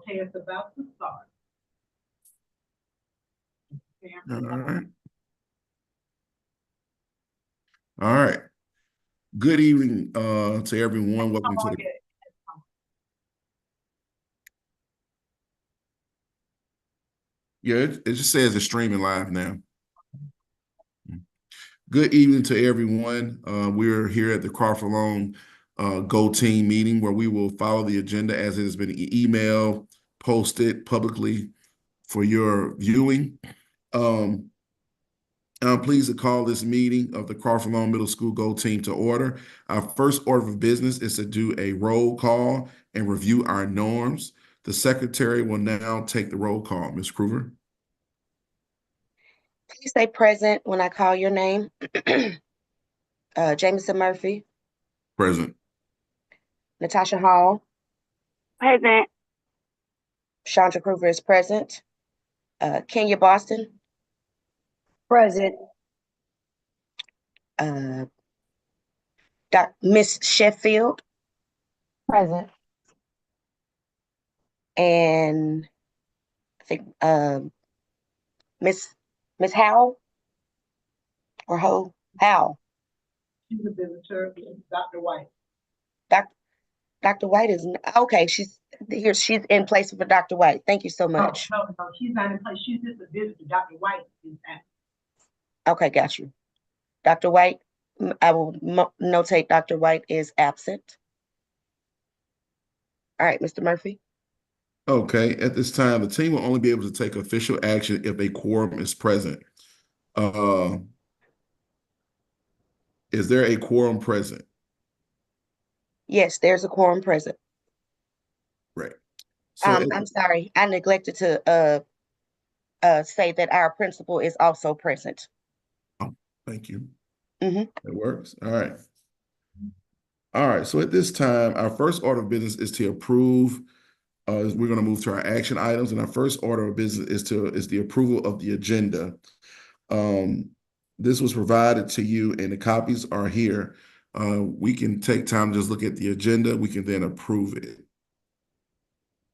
Okay, it's about to start. All right. All right. Good evening to everyone. Welcome to the it just says it's streaming live now. Good evening to everyone. We're here at the Crawford Loan Go Team meeting where we will follow the agenda as it has been emailed, posted publicly for your viewing. I'm pleased to call this meeting of the Crawford Loan Middle School Go Team to order. Our first order of business is to do a roll call and review our norms. The secretary will now take the roll call. Ms. Kruger. Please say present when I call your name. Jameson Murphy. Present. Natasha Hall. Present. Chandra Kruger is present. Kenya Boston. Present. Miss Sheffield. Present. And I think Miss Howell or Howell. She's a visitor, Dr. White. Dr. White is okay. She's here. She's in place for Dr. White. Thank you so much. No, she's not in place. She's just a visitor. Dr. White is at. Okay, got you. Dr. White, I will notate Dr. White is absent. All right, Mr. Murphy. Okay, at this time, the team will only be able to take official action if a quorum is present. Is there a quorum present? Yes, there's a quorum present. Right. So I'm sorry, I neglected to say that our principal is also present. Oh, thank you. Mm-hmm. It works. All right. All right. So at this time, our first order of business is to approve. We're going to move to our action items, and our first order of business is the approval of the agenda. This was provided to you, and the copies are here. We can take time to just look at the agenda. We can then approve it.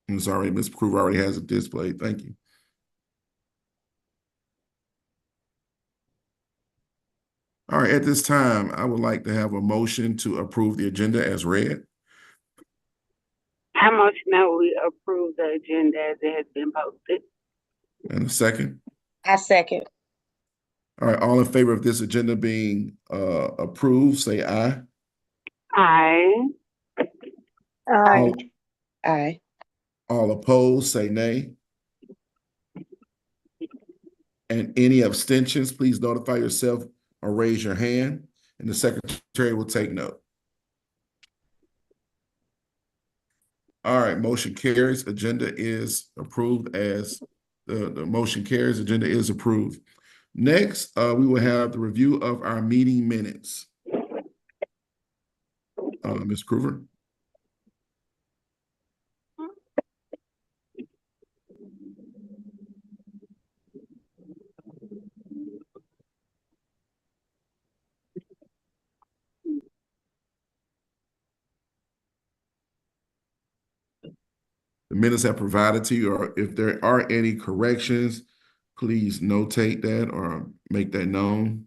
I'm sorry, Ms. Kruger already has it displayed. Thank you. All right, at this time, I would like to have a motion to approve the agenda as read. I motion that we approve the agenda as it has been posted. And a second? I second. All right, all in favor of this agenda being approved, say aye. Aye. Aye. Aye. All opposed, say nay. And any abstentions, please notify yourself or raise your hand, and the secretary will take note. All right, motion carries. Agenda is approved as the motion carries. Agenda is approved. Next, we will have the review of our meeting minutes. Ms. Kruger. The minutes have provided to you, or if there are any corrections, please notate that or make that known.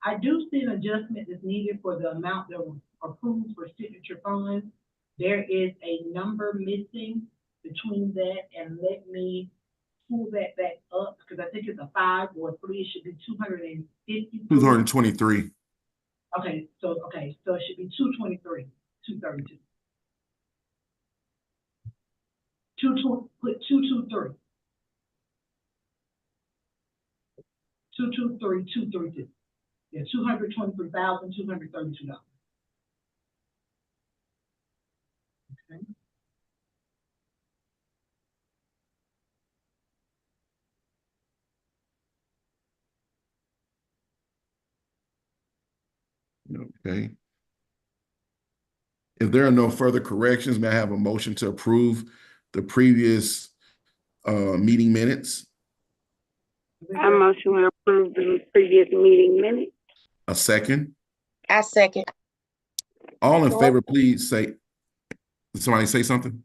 I do see an adjustment that's needed for the amount that was approved for signature funds. There is a number missing between that, and let me pull that back up because I think it's a 5 or a 3. It should be 250. 223. Okay, so it should be 223, 232. put 223. 223,232. Yeah, $223,232. Okay. Okay. If there are no further corrections, may I have a motion to approve the previous meeting minutes? I motion to approve the previous meeting minutes. A second? I second. All in favor, please say, did somebody say something?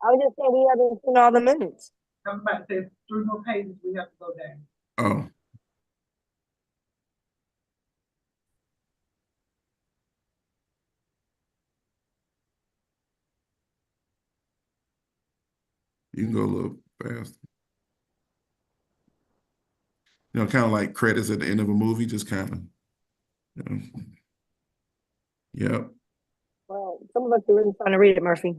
I was just saying we haven't seen all the minutes. I'm about to say 3 more pages we have to go down. Oh. You can go a little fast. You know, kind of like credits at the end of a movie, just kind of, you know. Yep. Well, some of us are really trying to read it, Murphy.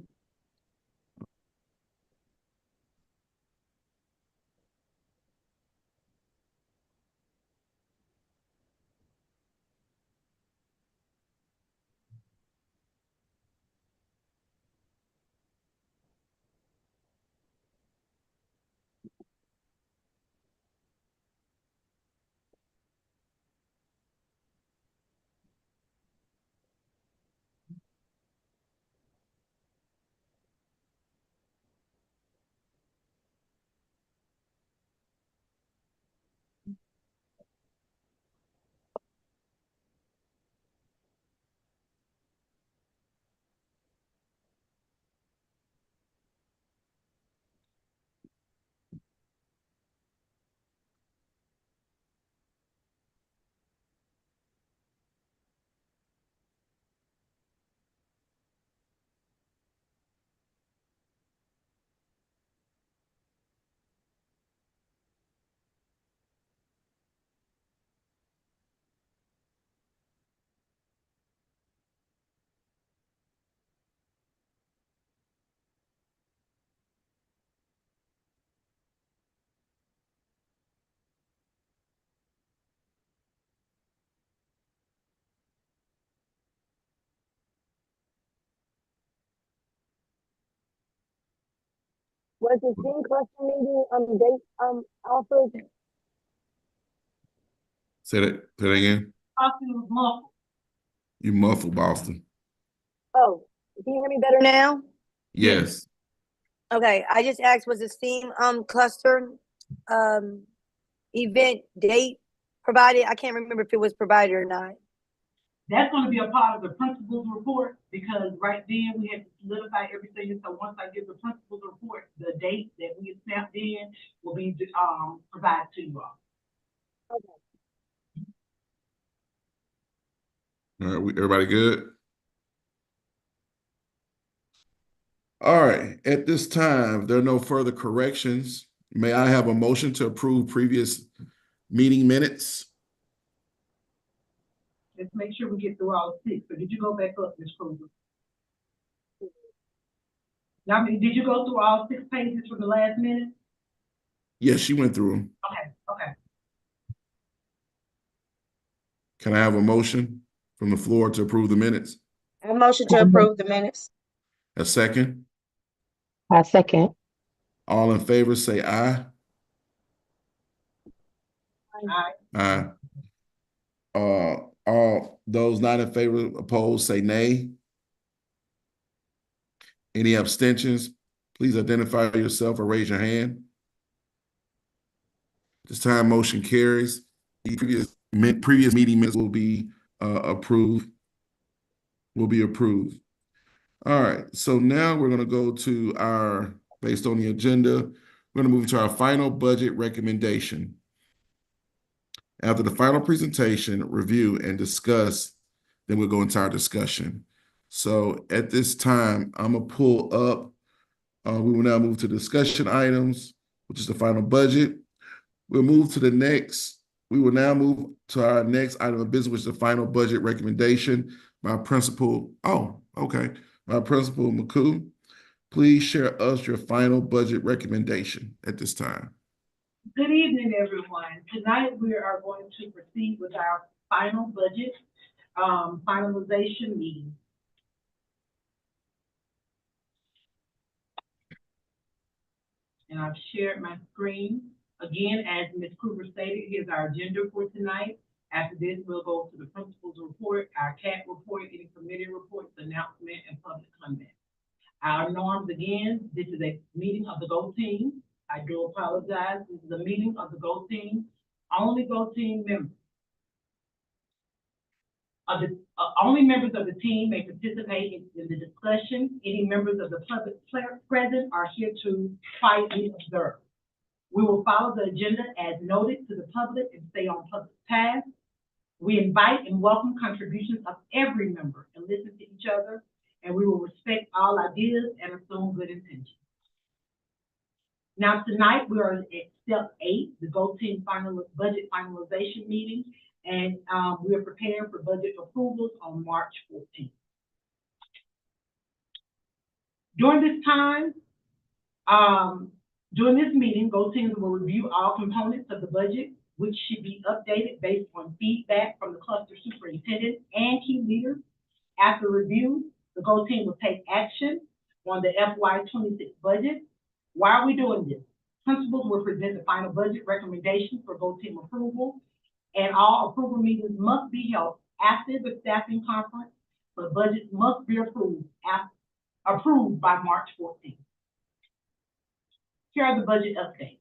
Was the team cluster meeting date offered? Say that again. Austin was muffled. You muffled, Boston. Oh, can you hear me better now? Yes. Okay, I just asked, was the STEAM cluster event date provided? I can't remember if it was provided or not. That's gonna be a part of the principal's report, because right then we had to solidify everything. So once I give the principal's report, the date that we had snapped in will be, provided to you all. All right, everybody good? All right, at this time, there are no further corrections. May I have a motion to approve previous meeting minutes? Let's make sure we get through all 6. So did you go back up, Ms. Kruger? Now, did you go through all 6 pages from the last minute? Yes, she went through them. Okay. Can I have a motion from the floor to approve the minutes? I motion to approve the minutes. A second? I second. All in favor, say aye. Aye. Aye. All those not in favor, opposed, say nay. Any abstentions? Please identify yourself or raise your hand. This time, motion carries. The previous meeting minutes will be approved. Will be approved. All right. So now we're going to go to our, based on the agenda, we're going to move to our final budget recommendation. After the final presentation, review, and discuss, then we'll go into our discussion. So at this time, I'm going to pull up. We will now move to discussion items, which is the final budget. We'll move to the next. We will now move to our next item of business, which is the final budget recommendation by Principal. Oh, okay. By Principal Mccall. Please share us your final budget recommendation at this time. Good evening, everyone. Tonight, we are going to proceed with our final budget, finalization meeting. And I've shared my screen. Again, as Ms. Kruger stated, here's our agenda for tonight. After this, we'll go to the principal's report, our CAT report, any committee reports, announcement, and public comment. Our norms again, this is a meeting of the GO team. I do apologize. This is a meeting of the GO team. Only GO team members only members of the team may participate in the discussion. Any members of the public present are here to quietly observe. We will follow the agenda as noted to the public and stay on public task. We invite and welcome contributions of every member and listen to each other, and we will respect all ideas and assume good intentions. Now tonight we are at step 8, the GO team budget finalization meeting, and we are preparing for budget approvals on March 14th. During this time, during this meeting, GO teams will review all components of the budget, which should be updated based on feedback from the cluster superintendent and key leaders. After review, the GO team will take action on the FY26 budget. Why are we doing this? Principals will present the final budget recommendations for GO team approval, and all approval meetings must be held after the staffing conference. The budget must be approved by March 14th. Here are the budget updates.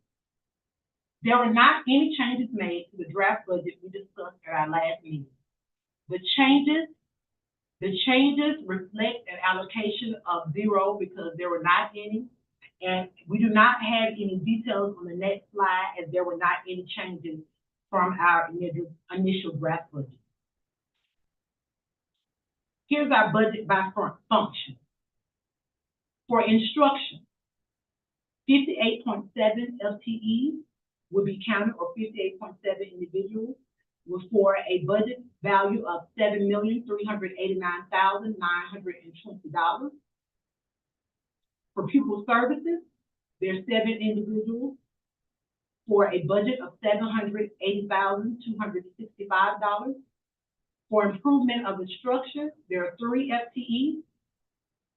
There were not any changes made to the draft budget we discussed at our last meeting. The changes reflect an allocation of 0 because there were not any, and we do not have any details on the next slide as there were not any changes from our initial draft budget. Here's our budget by function. For instruction, 58.7 FTEs will be counted, or 58.7 individuals, for a budget value of $7,389,920. For pupil services, there's 7 individuals for a budget of $780,265. For improvement of instruction, there are 3 FTEs,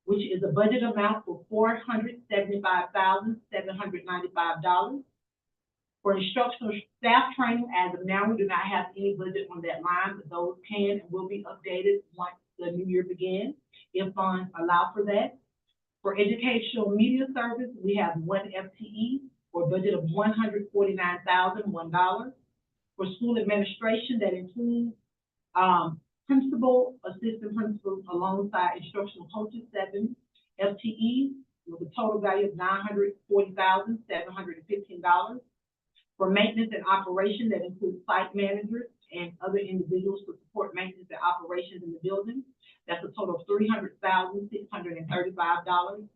which is a budget amount for $475,795. For instructional staff training, as of now, we do not have any budget on that line, but those can and will be updated once the new year begins, if funds allow for that. For educational media service, we have 1 FTE for a budget of $149,001. For school administration, that includes principal, assistant principals, alongside instructional coaches, 7 FTEs with a total value of $940,715. For maintenance and operation, that includes site managers and other individuals to support maintenance and operations in the building. That's a total of $300,635.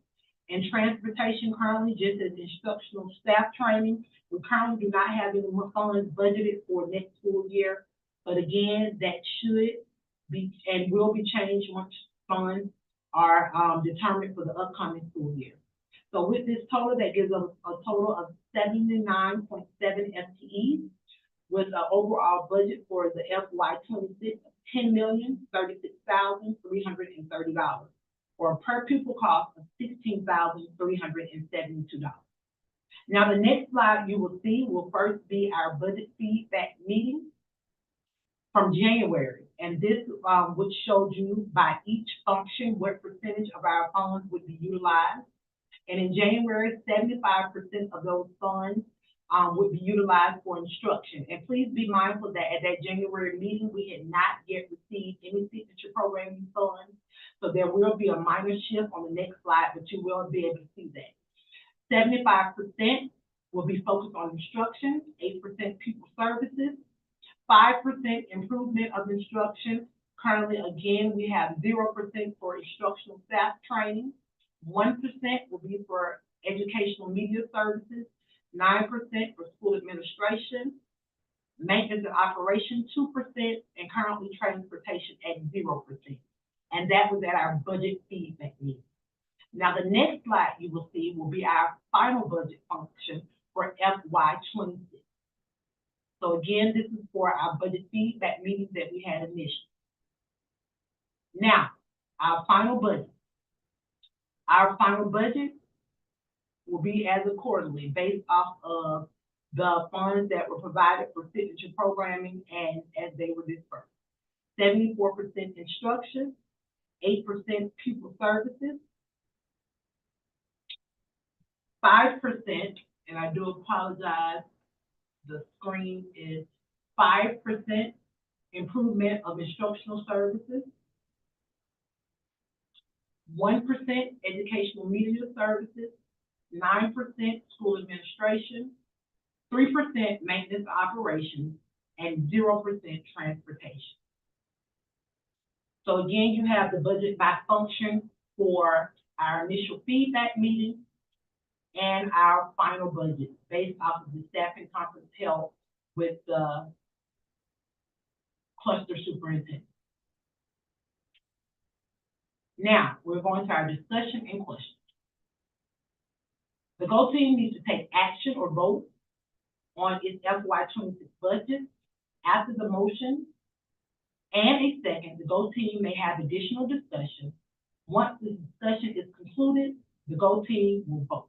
And transportation currently, just as instructional staff training, we currently do not have any more funds budgeted for next school year. But again, that should be and will be changed once funds are determined for the upcoming school year. So with this total, that gives us a total of 79.7 FTEs with an overall budget for the FY26 of $10,036,330, or a per pupil cost of $16,372. Now, the next slide you will see will first be our budget feedback meeting from January. And this would show you by each function what percentage of our funds would be utilized. And in January, 75% of those funds would be utilized for instruction. And please be mindful that at that January meeting, we had not yet received any signature programming funds. So there will be a minor shift on the next slide, but you will be able to see that. 75% will be focused on instruction, 8% pupil services, 5% improvement of instruction. Currently, again, we have 0% for instructional staff training, 1% will be for educational media services, 9% for school administration, maintenance and operation 2%, and currently transportation at 0%. And that was at our budget feedback meeting. Now, the next slide you will see will be our final budget function for FY 26. So again, this is for our budget feedback meetings that we had initially. Now, our final budget. Our final budget will be as accordingly based off of the funds that were provided for signature programming and as they were dispersed. 74% instruction, 8% pupil services, 5%, and I do apologize, the screen is 5% improvement of instructional services, 1% educational media services, 9% school administration, 3% maintenance operations, and 0% transportation. So again, you have the budget by function for our initial feedback meeting and our final budget based off of the staffing conference held with the cluster superintendent. Now, we're going to our discussion and questions. The GO team needs to take action or vote on its FY 26 budget. After the motion and a second, the GO team may have additional discussion. Once the discussion is concluded, the GO team will vote.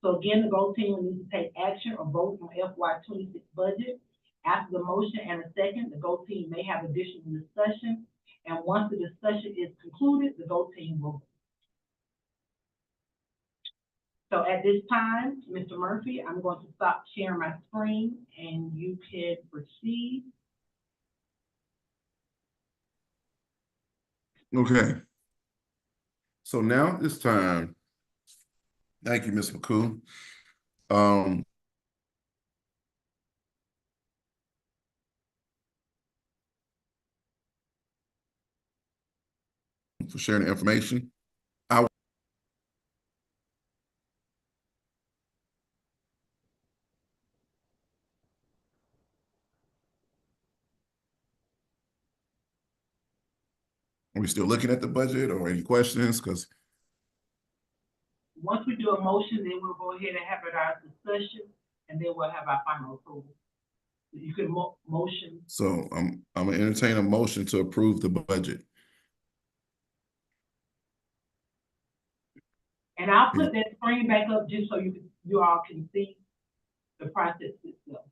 So again, the GO team will need to take action or vote on FY 26 budget. After the motion and a second, the GO team may have additional discussion. And once the discussion is concluded, the GO team will vote. So at this time, Mr. Murphy, I'm going to stop sharing my screen and you can proceed. Okay. So now this time, thank you, Ms. Mccall. For sharing the information. Are we still looking at the budget or any questions? Because once we do a motion, then we'll go ahead and have our discussion, and then we'll have our final approval. You can motion. So I'm gonna entertain a motion to approve the budget. And I'll put that screen back up just so you all can see the process itself.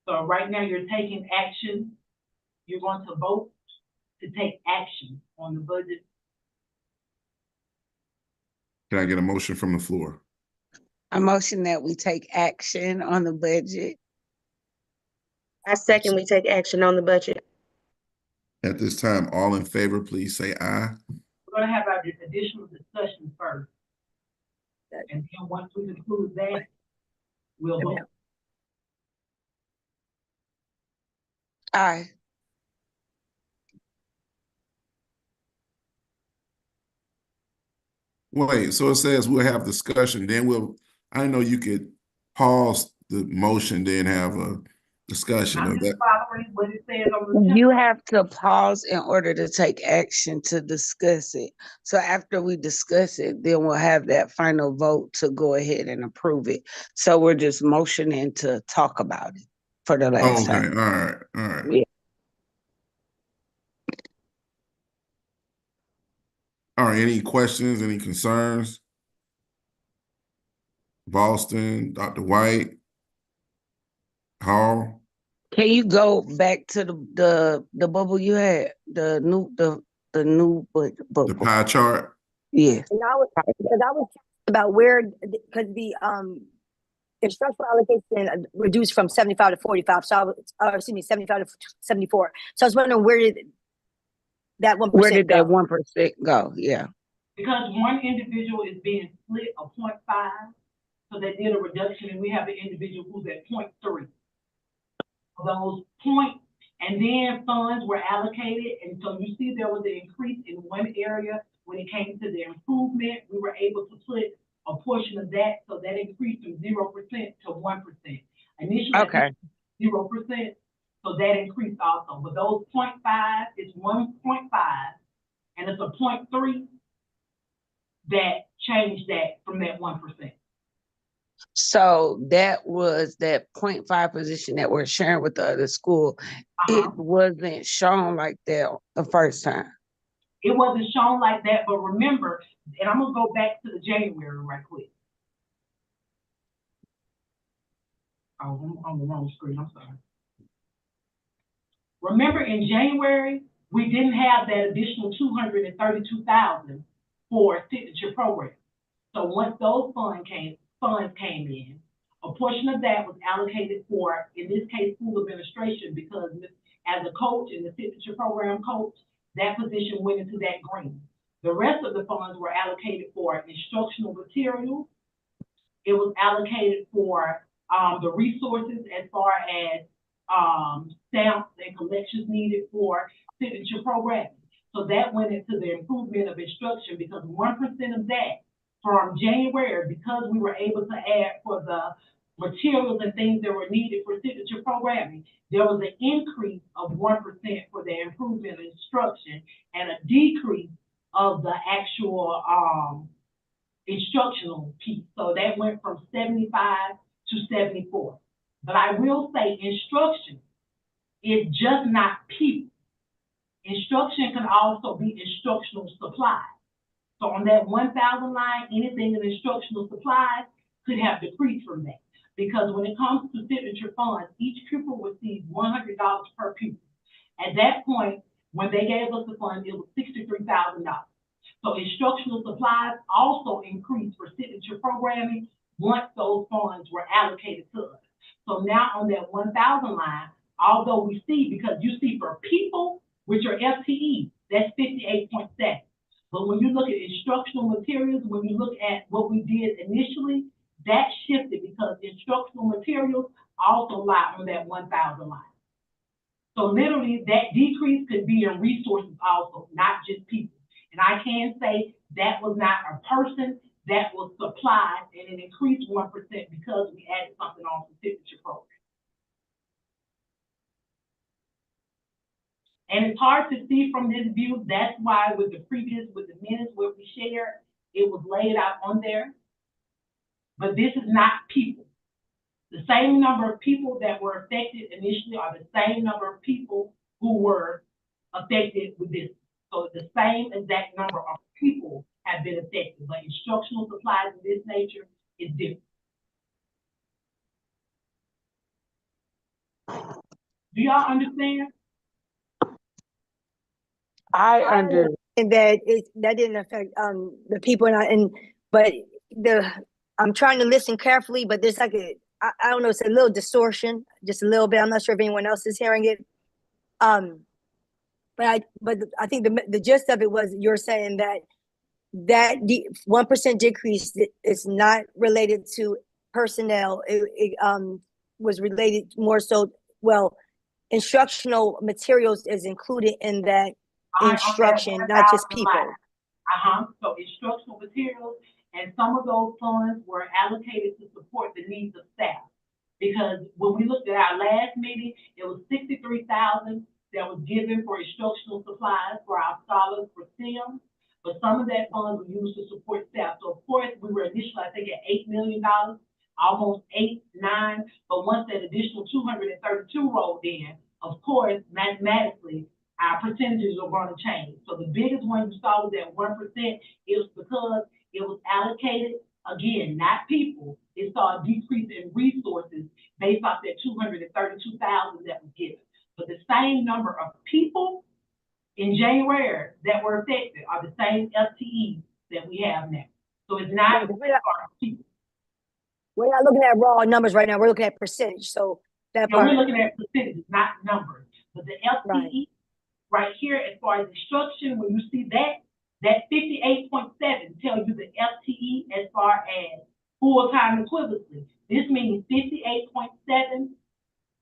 So right now you're taking action. You're going to vote to take action on the budget. Can I get a motion from the floor? A motion that we take action on the budget. I second we take action on the budget. At this time, all in favor, please say aye. We're going to have our additional discussion first. And then once we conclude that, we'll vote. Aye. Wait, so it says we'll have discussion, then I know you could pause the motion, then have a discussion I'm of just that. following what it says on the You have to pause in order to take action to discuss it. So after we discuss it, then we'll have that final vote to go ahead and approve it. So we're just motioning to talk about it for the last Okay, time. all right. Yeah. All right, any questions, any concerns? Boston, Dr. White, Hall? Can you go back to the bubble you had, the new bubble? The pie chart? Yes. And I was curious about where, because the instructional allocation reduced from 75 to 45, so excuse me, 75 to 74. So I was wondering where did that 1% Where did that go? 1% go? Yeah. Because one individual is being split a 0.5, so they did a reduction, and we have an individual who's at 0.3. Those points, and then funds were allocated, and so you see there was an increase in one area when it came to the improvement. We were able to put a portion of that, so that increased from 0% to 1%. Initially, I think Okay, 0%, so that increased also. But those 0.5 is 1.5, and it's a 0.3 that changed that from that 1%. so that was that 0.5 position that we're sharing with the other school. Uh-huh. It wasn't shown like that the first time. It wasn't shown like that, but remember, and I'm gonna go back to the January right quick. Oh, I'm on the wrong screen, I'm sorry. Remember in January, we didn't have that additional 232,000 for signature program. So once those funds came in, a portion of that was allocated for, in this case, school administration, because as a coach and the signature program coach, that position went into that green. The rest of the funds were allocated for instructional materials. It was allocated for the resources as far as stamps and collections needed for signature programming. So that went into the improvement of instruction, because 1% of that from January, because we were able to add for the materials and things that were needed for signature programming, there was an increase of 1% for the improvement of instruction and a decrease of the actual instructional piece. So that went from 75 to 74. But I will say instruction is just not people. Instruction can also be instructional supplies. So on that 1,000 line, anything in instructional supplies could have decreased from that. Because when it comes to signature funds, each pupil receives $100 per pupil. At that point, when they gave us the fund, it was $63,000. So instructional supplies also increased for signature programming once those funds were allocated to us. So now on that 1,000 line, although we see, because you see for people, which are FTE, that's 58.7. But when you look at instructional materials, when you look at what we did initially, that shifted because instructional materials also lie on that 1,000 line. So literally that decrease could be in resources also, not just people. And I can say that was not a person, that was supplied, and it increased 1% because we added something on the signature program. And it's hard to see from this view. That's why with the minutes where we shared, it was laid out on there. But this is not people. The same number of people that were affected initially are the same number of people who were affected with this. So the same exact number of people have been affected, but instructional supplies of this nature is different. Do y'all understand? I under, And that that didn't affect the people, but I'm trying to listen carefully, but there's like I don't know, it's a little distortion, just a little bit. I'm not sure if anyone else is hearing it. But I think the gist of it was you're saying that 1% decrease is not related to personnel. It was related more so, well, instructional materials is included in that instruction, not just people. So instructional materials, and some of those funds were allocated to support the needs of staff. Because when we looked at our last meeting, it was 63,000 that was given for instructional supplies for our scholars for STEM, but some of that funds were used to support staff. So of course, we were initially, I think, at $8 million, almost 8, 9, but once that additional 232 rolled in, of course, mathematically, our percentages are going to change. So the biggest one you saw was that 1%. It was because it was allocated, again, not people. It saw a decrease in resources based off that 232,000 that was given. But the same number of people in January that were affected are the same FTEs that we have now. So it's not people. We're not looking at raw numbers right now. We're looking at percentage. So that part. We're looking at percentages, not numbers. But the FTE right here, as far as instruction, when you see that 58.7 tells you the FTE as far as full-time equivalency. This means 58.7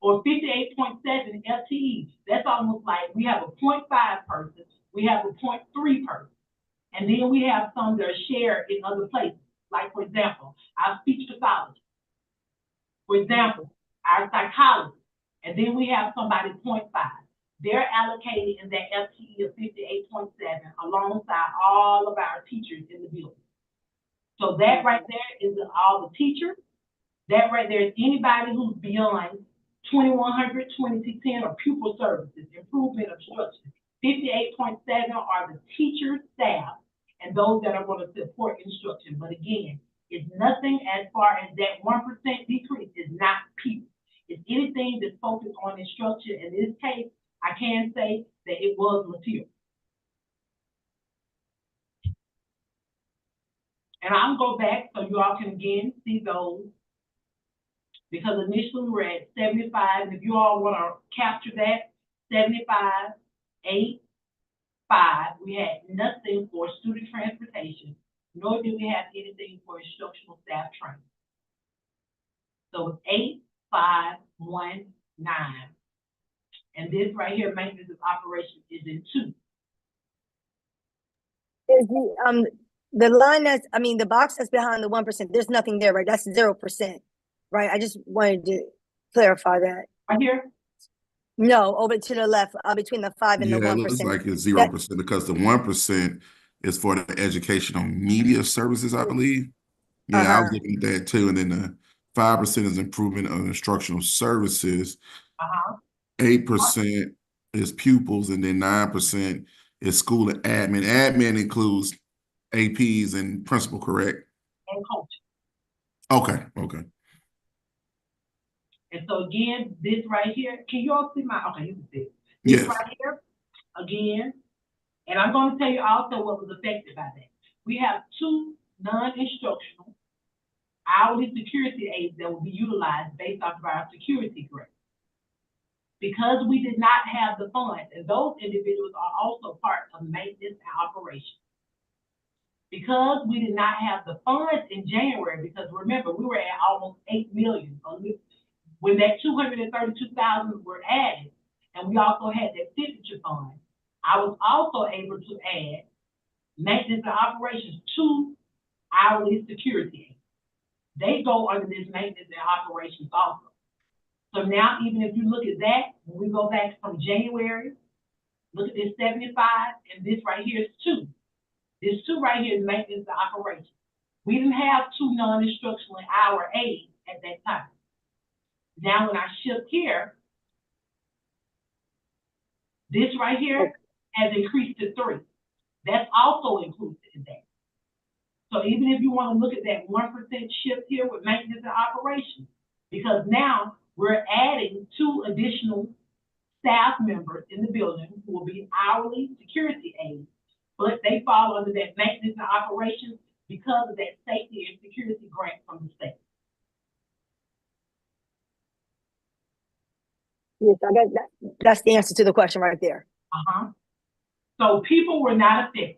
or 58.7 FTE. That's almost like we have a 0.5 person, we have a 0.3 person, and then we have some that are shared in other places. Like, for example, our speech pathology. For example, our psychologists, and then we have somebody 0.5. They're allocated in that FTE of 58.7 alongside all of our teachers in the building. So that right there is all the teachers. That right there is anybody who's beyond 2100, 2210, or pupil services, improvement of instruction. 58.7 are the teachers, staff, and those that are going to support instruction. But again, it's nothing as far as that 1% decrease is not people. It's anything that's focused on instruction. In this case, I can say that it was material. And I'll go back so you all can again see those. Because initially we were at 75, and if you all want to capture that, 75, 8, 5, we had nothing for student transportation, nor did we have anything for instructional staff training. So it's 8, 5, 1, 9. And this right here, maintenance of operation, is in 2. Is the line that's, I mean, the box that's behind the 1%, there's nothing there, right? That's 0%, right? I just wanted to clarify that. Right here? No, over to the left, between the 5 and the 1%. Yeah, it looks like it's 0% because the 1% is for the educational media services, I believe. Yeah, I was looking at that too. And then the 5% is improvement of instructional services. 8% is pupils, and then 9% is school and admin. Admin includes APs and principal, correct? And coach. Okay, okay. And so again, this right here, can you all see my, okay, you can see it. This Yes. right here, again, and I'm going to tell you also what was affected by that. We have 2 non-instructional hourly security aids that will be utilized based off of our security grant. Because we did not have the funds, and those individuals are also part of maintenance and operations. Because we did not have the funds in January, because remember, we were at almost 8 million. When that 232,000 were added, and we also had that signature fund, I was also able to add maintenance and operations to hourly security aids. They go under this maintenance and operations also. So now, even if you look at that, when we go back from January, look at this 75, and this right here is 2. This 2 right here is maintenance and operations. We didn't have 2 non-instructional hour aids at that time. Now, when I shift here, this right here has increased to 3. That's also included in that. So even if you want to look at that 1% shift here with maintenance and operations, because now we're adding 2 additional staff members in the building who will be hourly security aides, but they fall under that maintenance and operations because of that safety and security grant from the state. Yes, I guess that's the answer to the question right there. So people were not affected.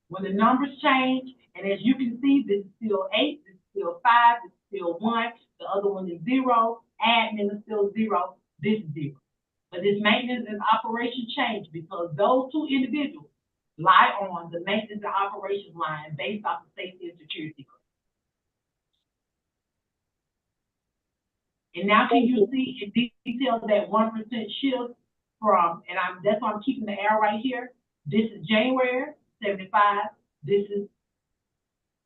When the numbers change, and as you can see, this is still 8, this is still 5, this is still 1, the other one is 0, admin is still 0, this is 0. But this maintenance and operation changed because those 2 individuals lie on the maintenance and operations line based off of safety and security. And now can you see in detail that 1% shift from, and that's why I'm keeping the arrow right here. This is January, 75. This is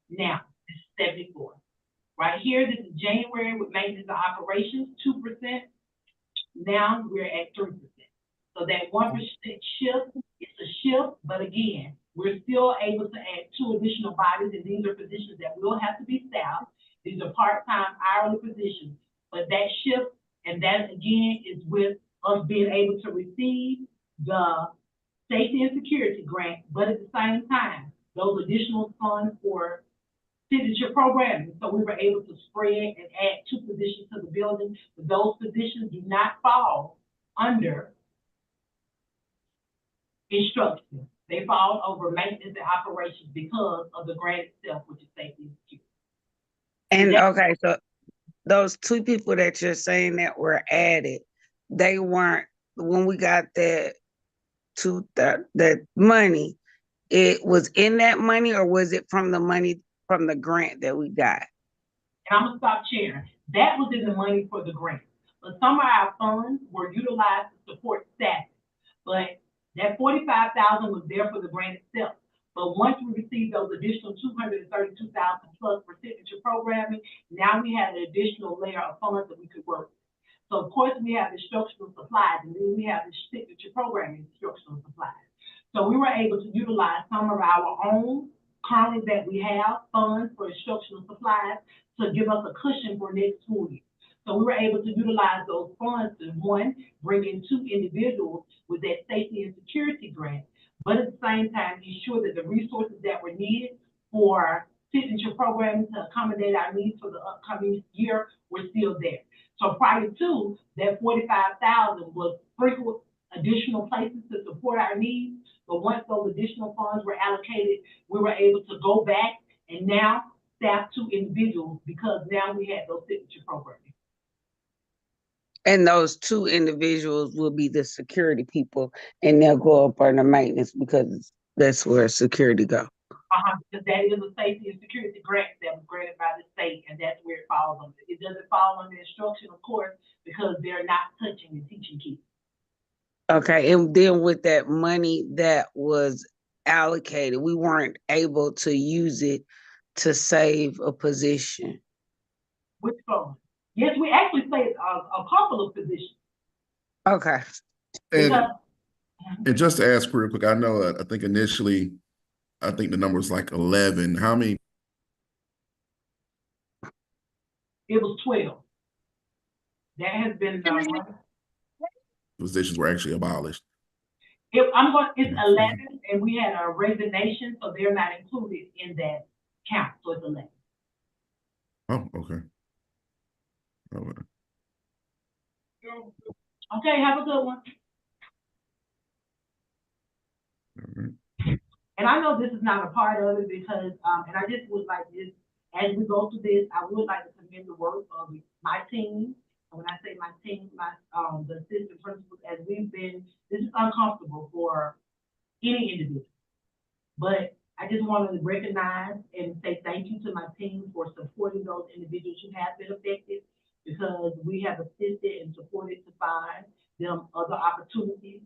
now, this is 74. Right here, this is January with maintenance and operations, 2%. Now we're at 3%. So that 1% shift, it's a shift, but again, we're still able to add 2 additional bodies, and these are positions that will have to be staffed. These are part-time hourly positions. But that shift, and that again is with us being able to receive the safety and security grant, but at the same time, those additional funds for signature programming. So we were able to spread and add 2 positions to the building, but those positions do not fall under instruction. They fall over maintenance and operations because of the grant itself, which is safety and security. And okay, so those 2 people that you're saying that were added, they weren't, when we got that that money, it was in that money, or was it from the money from the grant that we got? And I'm gonna stop sharing. That was in the money for the grant. But some of our funds were utilized to support staff. But that 45,000 was there for the grant itself. But once we received those additional 232,000 plus for signature programming, now we had an additional layer of funds that we could work with. So of course we have instructional supplies, and then we have the signature programming instructional supplies. So we were able to utilize some of our own currently that we have funds for instructional supplies to give us a cushion for next school year. So we were able to utilize those funds to, one, bring in 2 individuals with that safety and security grant, but at the same time, ensure that the resources that were needed for signature programming to accommodate our needs for the upcoming year were still there. So prior to that, 45,000 was frequent additional places to support our needs. But once those additional funds were allocated, we were able to go back and now staff 2 individuals because now we had those signature programs. And those 2 individuals will be the security people, and they'll go up under maintenance because that's where security go. Because that is a safety and security grant that was granted by the state, and that's where it falls under. It doesn't fall under instruction, of course, because they're not touching and teaching kids. Okay, and then with that money that was allocated, we weren't able to use it to save a position. Which fund? Yes, we actually saved a couple of positions. Okay. And just to ask real quick, I know, I think initially, I think the number was like 11. How many? It was 12. That has been Positions were actually abolished? it's 11, and we had a resignation, so they're not included in that count, so it's 11. Oh, okay. All right. Okay, have a good one. All right. And I know this is not a part of it because, and I just would like this, as we go through this, I would like to commend the work of my team. And when I say my team, the assistant principals, as we've been, this is uncomfortable for any individual. But I just wanted to recognize and say thank you to my team for supporting those individuals who have been affected, because we have assisted and supported to find them other opportunities,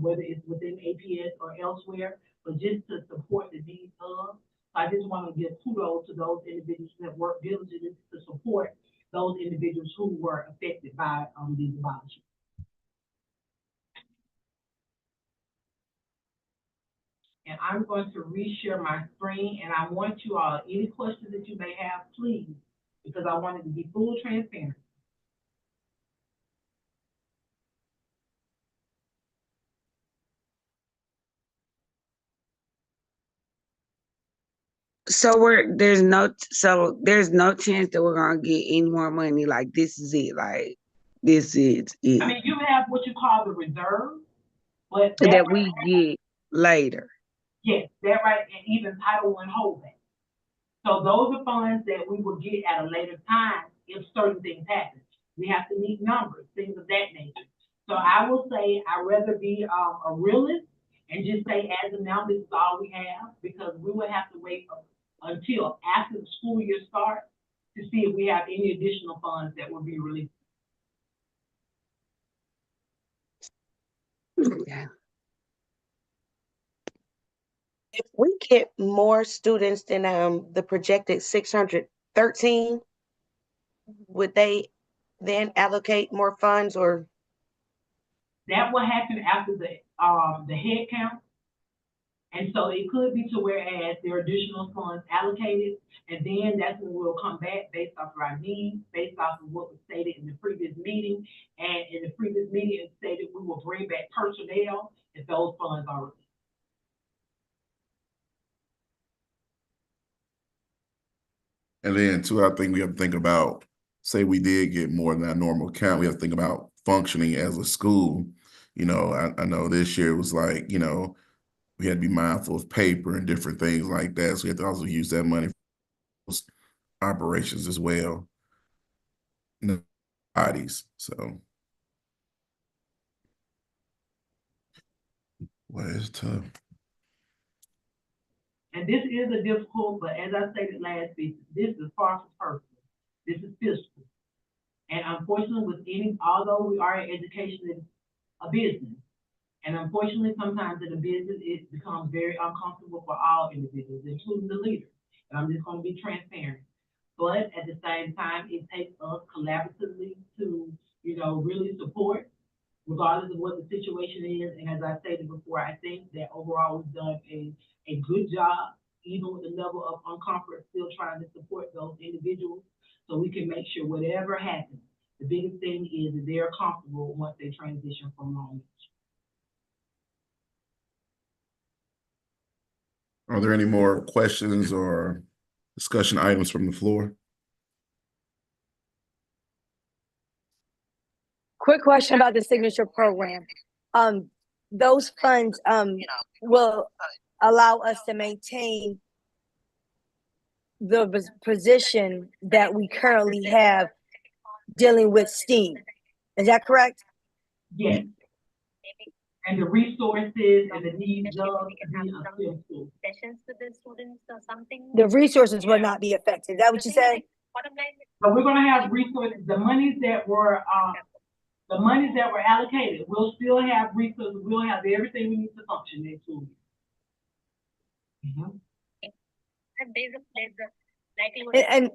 whether it's within APS or elsewhere, but just to support the needs of. So I just want to give kudos to those individuals who have worked diligently to support those individuals who were affected by these abolishments. And I'm going to reshare my screen, and I want you all, any questions that you may have, please, because I wanted to be full transparent. So there's no chance that we're gonna get any more money. Like, this is it. Like, this is it. I mean, you have what you call the reserve, but that we get later. Yes, that right, and even Title I holdback. So those are funds that we will get at a later time if certain things happen. We have to meet numbers, things of that nature. So I will say I'd rather be a realist and just say as of now, this is all we have, because we will have to wait until after the school year starts to see if we have any additional funds that will be released. Yeah. If we get more students than the projected 613, would they then allocate more funds, or? That will happen after the head count. And so it could be to whereas there are additional funds allocated, and then that's when we'll come back based off of our needs, based off of what was stated in the previous meeting. And in the previous meeting, it stated we will bring back personnel if those funds are released. And then too, I think we have to think about, say we did get more than our normal count, we have to think about functioning as a school. You know, I know this year was like, you know, we had to be mindful of paper and different things like that. So we have to also use that money for operations as well. Bodies. So well, it's tough. And this is a difficult, but as I stated last week, this is far from personal. This is fiscal. And unfortunately, although we are in education is a business, and unfortunately, sometimes in a business, it becomes very uncomfortable for all individuals, including the leader. And I'm just gonna be transparent. But at the same time, it takes us collaboratively to, really support, regardless of what the situation is. And as I stated before, I think that overall we've done a good job, even with the level of uncomfort, still trying to support those individuals so we can make sure whatever happens, the biggest thing is that they're comfortable once they transition from home. Are there any more questions or discussion items from the floor? Quick question about the signature program. Those funds, will allow us to maintain the position that we currently have dealing with STEAM. Is that correct? Yes. And the resources and the needs of being a STEM school. Sessions to the students or something. The resources will not be affected. Is that what you said? So we're gonna have resources, the monies that were allocated, we'll still have resources, we'll have everything we need to function next school year. Mhm. And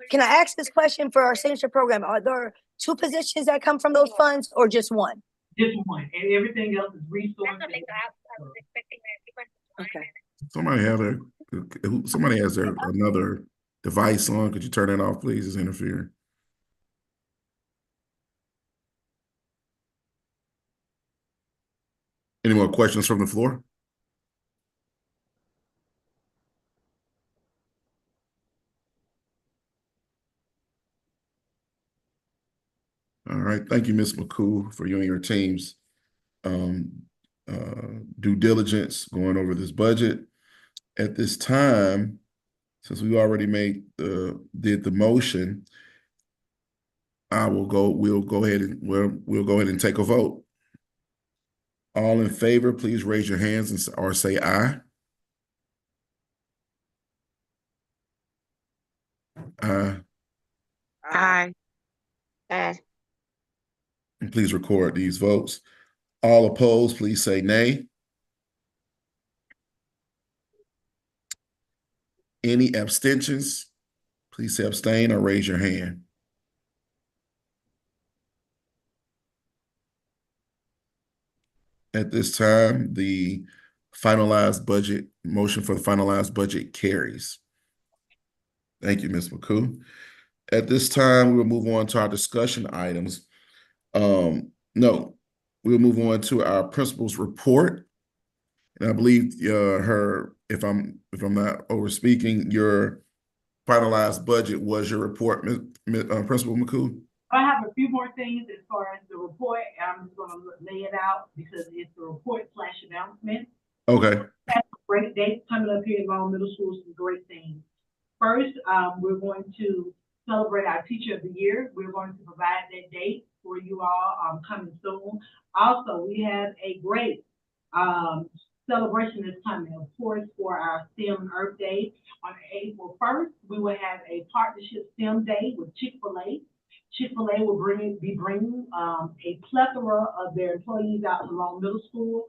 can I ask this question for our signature program? Are there 2 positions that come from those funds or just 1? Just one, and everything else is resources. Okay. Somebody has their another device on. Could you turn that off, please? It's interfering. Any more questions from the floor? All right. Thank you, Ms. Mccall, for you and your team's due diligence going over this budget. At this time, since we already did the motion, we'll go ahead and take a vote. All in favor, please raise your hands or say aye. Aye. Aye. Aye. And please record these votes. All opposed, please say nay. Any abstentions? Please say abstain or raise your hand. At this time, the motion for the finalized budget carries. Thank you, Ms. Mccall. At this time, we will move on to our discussion items. No, we'll move on to our principal's report. And I believe if I'm not overspeaking, your finalized budget was your report, Principal Mccall. I have a few more things as far as the report. I'm just gonna lay it out because it's the report / announcement. Okay. Great dates coming up here in Long Middle School, some great things. First, we're going to celebrate our Teacher of the Year. We're going to provide that date for you all coming soon. Also, we have a great celebration that's coming, of course, for our STEM Earth Day. On April 1st, we will have a partnership STEM Day with Chick-fil-A. Chick-fil-A will be bringing a plethora of their employees out to Long Middle School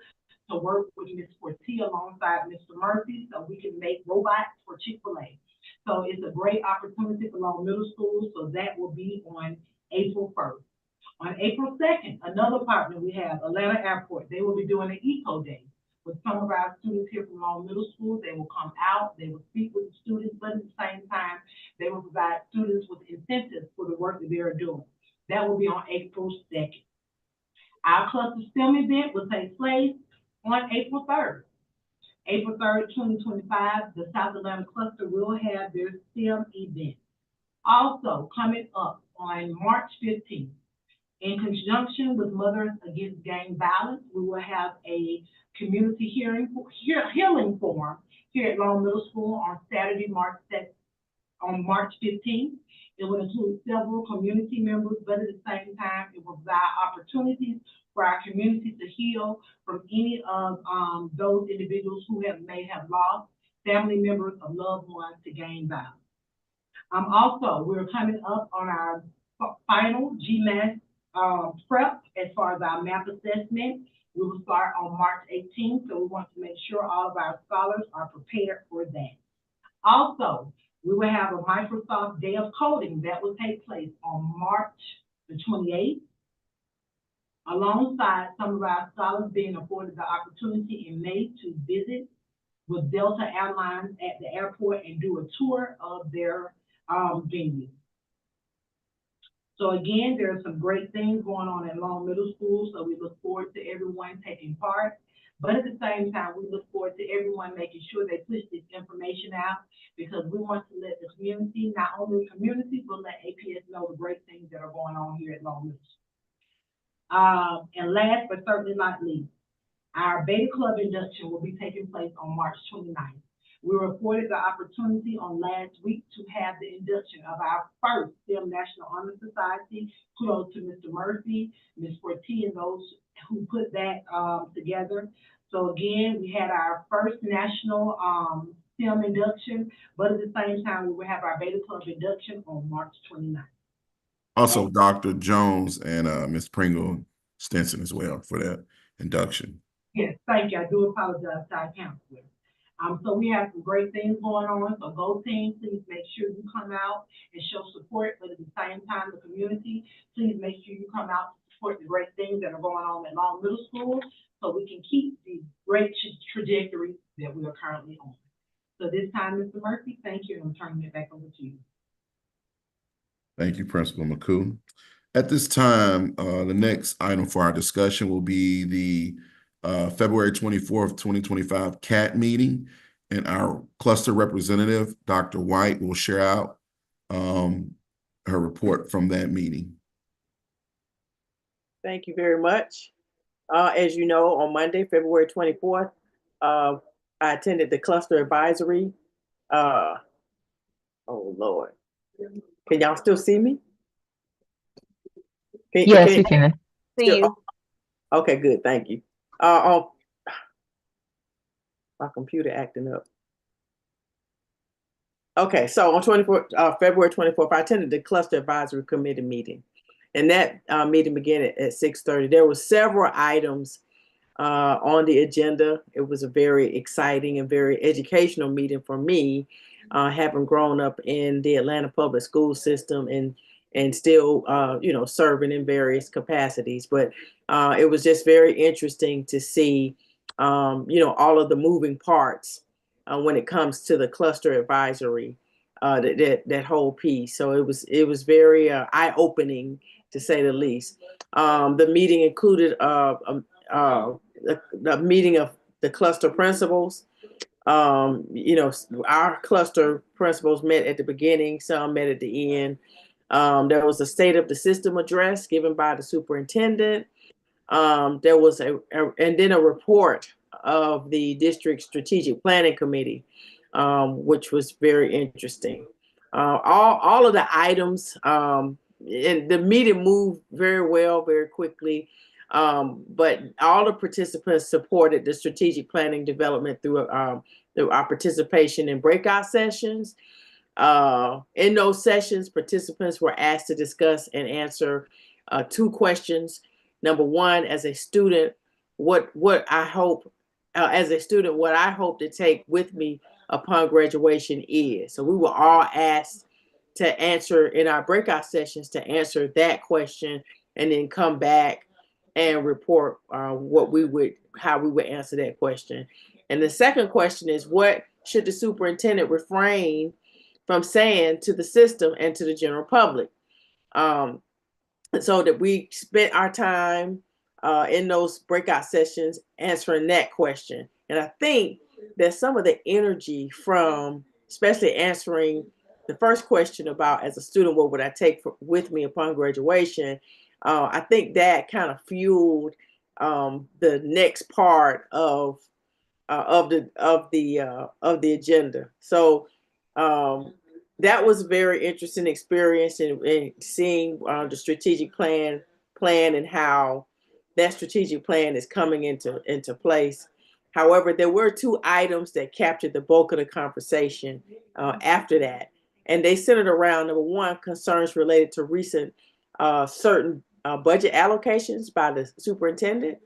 to work with Ms. Portia alongside Mr. Murphy so we can make robots for Chick-fil-A. So it's a great opportunity for Long Middle School, so that will be on April 1st. On April 2nd, another partner we have, Atlanta Airport, they will be doing an Eco Day with some of our students here from Long Middle School. They will come out, they will speak with the students, but at the same time, they will provide students with incentives for the work that they are doing. That will be on April 2nd. Our cluster STEM event will take place on April 3rd. April 3rd, 2025, the South Atlanta cluster will have their STEM event. Also, coming up on March 15th, in conjunction with Mothers Against Gang Violence, we will have a community healing forum here at Long Middle School on Saturday, March 15th. It will include several community members, but at the same time, it will provide opportunities for our community to heal from any of those individuals who may have lost family members or loved ones to gang violence. Also, we're coming up on our final GMAT prep as far as our math assessment. We will start on March 18th, so we want to make sure all of our scholars are prepared for that. Also, we will have a Microsoft Day of Coding that will take place on March the 28th, alongside some of our scholars being afforded the opportunity in May to visit with Delta Airlines at the airport and do a tour of their venue. So again, there are some great things going on at Long Middle School, so we look forward to everyone taking part. But at the same time, we look forward to everyone making sure they push this information out, because we want to let the community, not only the community, but let APS know the great things that are going on here at Long Middle School. And last but certainly not least, our Beta Club induction will be taking place on March 29th. We were afforded the opportunity on last week to have the induction of our first STEM National Honor Society. Kudos to Mr. Murphy, Ms. Forti, and those who put that together. So again, we had our first national STEM induction, but at the same time, we will have our Beta Club induction on March 29th. Also, Dr. Jones and Ms. Pringle Stinson as well for that induction. Yes, thank you. I do apologize to our counselor. So we have some great things going on. So go team, please make sure you come out and show support, but at the same time, the community, please make sure you come out to support the great things that are going on at Long Middle School, so we can keep the great trajectory that we are currently on. So this time, Mr. Murphy, thank you, and I'm turning it back over to you. Thank you, Principal McCall. At this time, the next item for our discussion will be the February 24th, 2025 CAT meeting, and our cluster representative, Dr. White, will share out her report from that meeting. Thank you very much. As you know, on Monday, February 24th, I attended the cluster advisory. Oh Lord, can y'all still see me? Yes, we can. See you. Okay, good, thank you. My computer acting up. Okay, so on February 24th, I attended the Cluster Advisory Committee meeting, and that meeting began at 6:30. There were several items on the agenda. It was a very exciting and very educational meeting for me, having grown up in the Atlanta public school system and still, serving in various capacities. But it was just very interesting to see, all of the moving parts when it comes to the cluster advisory, that whole piece. So it was very eye-opening, to say the least. The meeting included the meeting of the cluster principals. Our cluster principals met at the beginning, some met at the end. There was a state of the system address given by the superintendent. There was and then a report of the district strategic planning committee, which was very interesting. All of the items, and the meeting moved very well, very quickly. But all the participants supported the strategic planning development through our participation in breakout sessions. In those sessions, participants were asked to discuss and answer 2 questions. Number one, as a student, what I hope to take with me upon graduation is. So we were all asked to answer in our breakout sessions, to answer that question, and then come back and report how we would answer that question. And the second question is, what should the superintendent refrain from saying to the system and to the general public? So that we spent our time in those breakout sessions answering that question. And I think that some of the energy from, especially answering the first question about, as a student, what would I take with me upon graduation? I think that kind of fueled the next part of the agenda. So that was a very interesting experience, in seeing the strategic plan and how that strategic plan is coming into place. However, there were 2 items that captured the bulk of the conversation after that, and they centered around, number one, concerns related to recent certain budget allocations by the superintendent.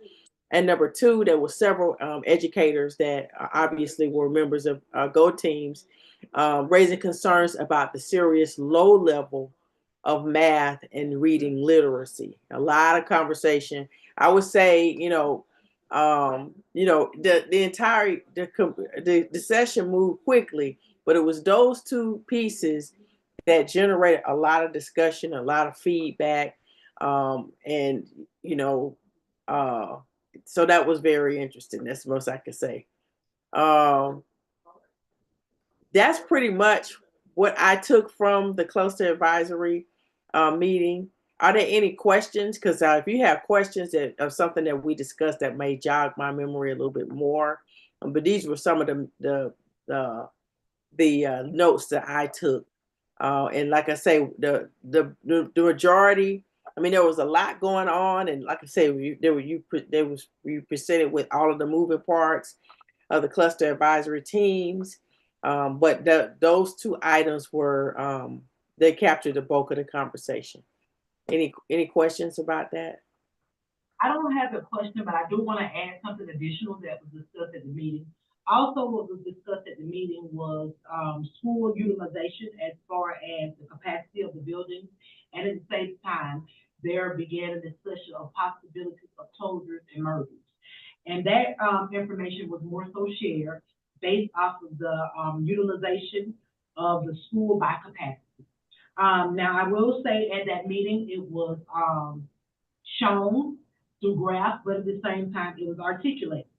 And number two, there were several educators that obviously were members of Go teams raising concerns about the serious low level of math and reading literacy. A lot of conversation. I would say, the entire the session moved quickly, but it was those two pieces that generated a lot of discussion, a lot of feedback, and so that was very interesting. That's the most I could say. That's pretty much what I took from the cluster advisory meeting. Are there any questions? Because if you have questions of something that we discussed that may jog my memory a little bit more, but these were some of the notes that I took. And like I say, the majority. I mean, there was a lot going on, and like I say, you presented with all of the moving parts of the cluster advisory teams, but those two items were they captured the bulk of the conversation. Any questions about that? I don't have a question, but I do want to add something additional that was discussed at the meeting. Also, what was discussed at the meeting was school utilization as far as the capacity of the building, and at the same time, there began a discussion of possibilities of closures and mergers. And that information was more so shared based off of the utilization of the school by capacity. Now, I will say at that meeting, it was shown through graphs, but at the same time, it was articulated.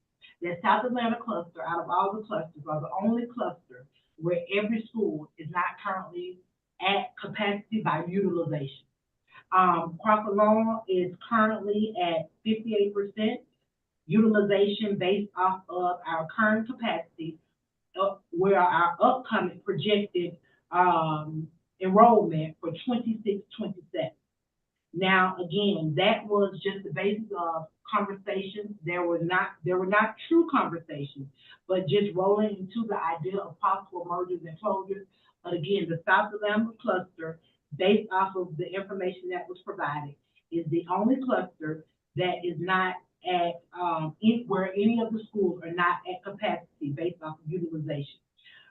That South Atlanta cluster, out of all the clusters, are the only cluster where every school is not currently at capacity by utilization. Crawford Lawn is currently at 58% utilization based off of our current capacity, where our upcoming projected enrollment for 26-27. Now, again, that was just the basis of conversations. There were not true conversations, but just rolling into the idea of possible mergers and closures. But again, the South Atlanta cluster, based off of the information that was provided, is the only cluster that is not at where any of the schools are not at capacity based off of utilization.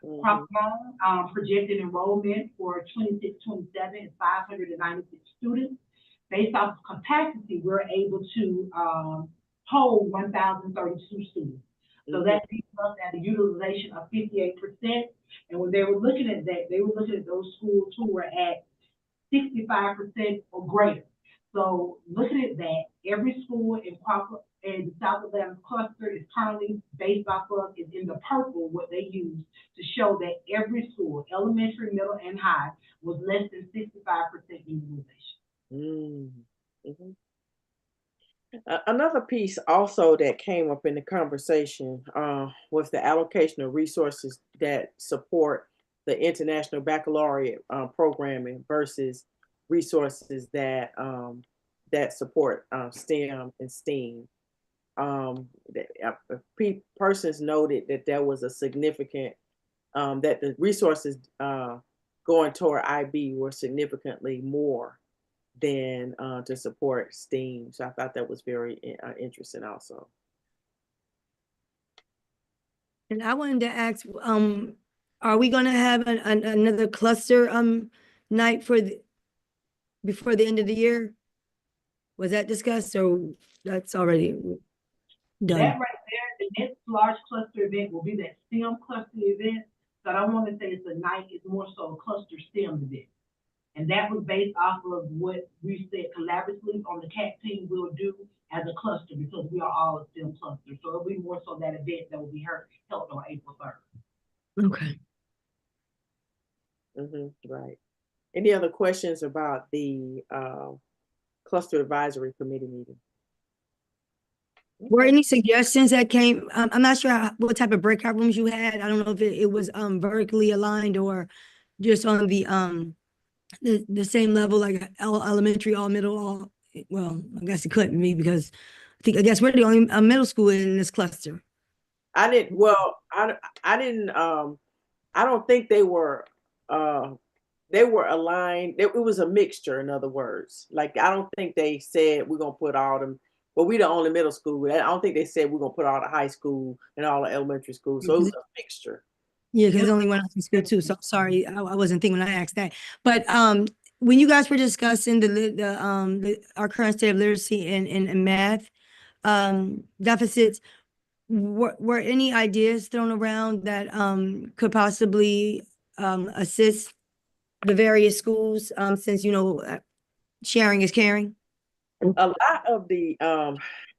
Mm-hmm. Projected enrollment for 26-27 is 596 students. Based off of capacity, we're able to hold 1,032 students. So mm-hmm. That leaves us at a utilization of 58%. And when they were looking at that, they were looking at those schools who were at 65% or greater. So looking at that, every school in the South Atlanta cluster is currently based off of, is in the purple, what they use to show that every school, elementary, middle, and high, was less than 65% utilization. Mm-hmm. Another piece also that came up in the conversation was the allocation of resources that support the international baccalaureate programming versus resources that support STEM and STEAM. Persons noted that there was a significant that the resources going toward IB were significantly more than to support STEAM. So I thought that was very interesting also. And I wanted to ask, are we going to have another cluster night before the end of the year? Was that discussed, or that's already done? That right there, the next large cluster event will be that STEM cluster event. So I don't want to say it's a night, it's more so a cluster STEM event. And that was based off of what we said collaboratively on the CAT team will do as a cluster, because we are all a STEM cluster. So it'll be more so that event that will be held on April 3rd. Okay. Mm-hmm, right. Any other questions about the cluster advisory committee meeting? Were any suggestions that came? I'm not sure what type of breakout rooms you had. I don't know if it was vertically aligned or just on the same level, like elementary, all middle, all. Well, I guess it couldn't be, because I guess we're the only middle school in this cluster. I didn't. Well, I didn't. I don't think they were they were aligned. It was a mixture, in other words. Like, I don't think they said we're gonna put all them, but we the only middle school. I don't think they said we're gonna put all the high school and all the elementary school. So it was a mixture. Yeah, because only one high school too. So sorry, I wasn't thinking when I asked that. But when you guys were discussing our current state of literacy and math deficits, were any ideas thrown around that could possibly assist the various schools, since sharing is caring? A lot of the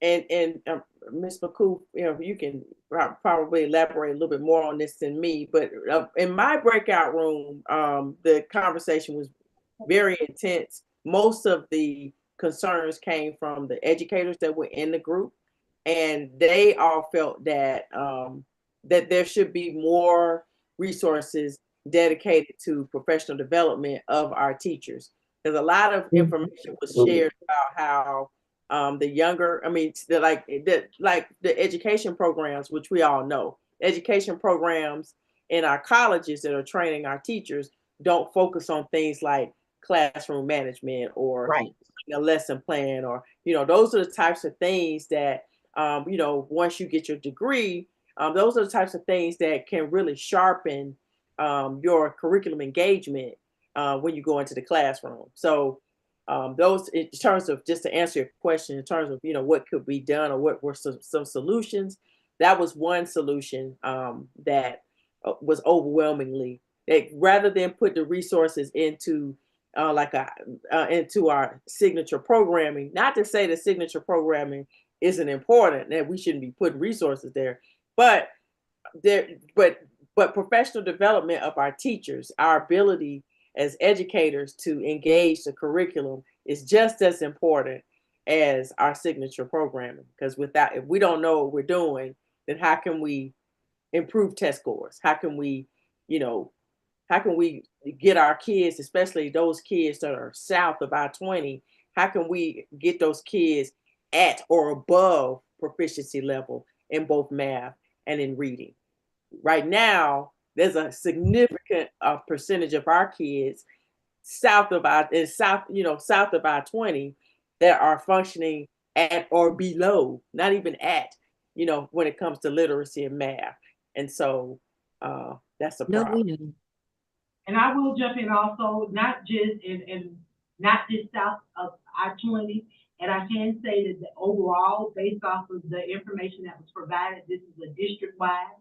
and Ms. McCall, you can probably elaborate a little bit more on this than me, but in my breakout room, the conversation was very intense. Most of the concerns came from the educators that were in the group, and they all felt that that there should be more resources dedicated to professional development of our teachers. There's a lot of information was shared about how the younger, the education programs, which we all know, education programs in our colleges that are training our teachers don't focus on things like classroom management or a lesson plan, or those are the types of things that once you get your degree, those are the types of things that can really sharpen your curriculum engagement when you go into the classroom. So those, in terms of, just to answer your question, in terms of what could be done or what were some solutions, that was one solution that was overwhelmingly that rather than put the resources into into our signature programming. Not to say that signature programming isn't important, that we shouldn't be putting resources there, but professional development of our teachers, our ability as educators to engage the curriculum is just as important as our signature programming. Because if we don't know what we're doing, then how can we improve test scores? How can we get our kids, especially those kids that are south of I-20, how can we get those kids at or above proficiency level in both math and in reading? Right now, there's a significant percentage of our kids south of I-20 that are functioning at or below, not even at, when it comes to literacy and math. And so that's a problem. No, we know. And I will jump in also, not just not just south of I-20. And I can say that overall, based off of the information that was provided, this is a district-wide,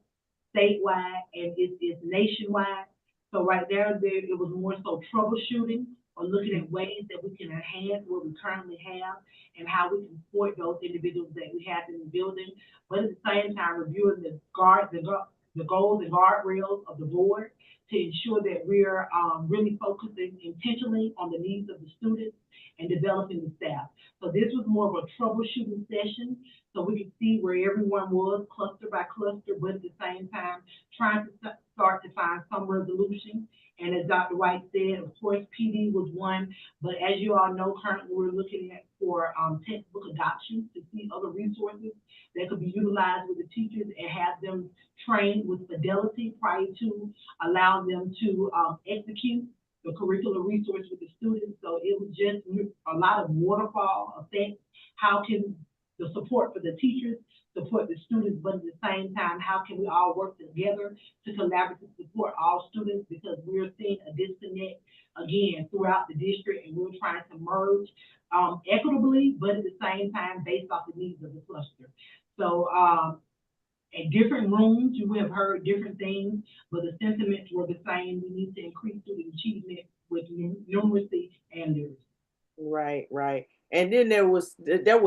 statewide, and it is nationwide. So right there, it was more so troubleshooting or looking at ways that we can enhance what we currently have and how we can support those individuals that we have in the building. But at the same time, reviewing the goals and guardrails of the board to ensure that we're really focusing intentionally on the needs of the students and developing the staff. So this was more of a troubleshooting session, so we could see where everyone was cluster by cluster, but at the same time, trying to start to find some resolution. And as Dr. White said, of course, PD was one, but as you all know, currently we're looking at for textbook adoptions to see other resources that could be utilized with the teachers and have them trained with fidelity prior to allow them to execute the curricular resource with the students. So it was just a lot of waterfall effect. How can the support for the teachers support the students, but at the same time, how can we all work together to collaboratively support all students, because we're seeing a disconnect again throughout the district, and we're trying to merge equitably, but at the same time based off the needs of the cluster. So in different rooms, you have heard different things, but the sentiments were the same. We need to increase student achievement with numeracy and literacy. Right. And then there was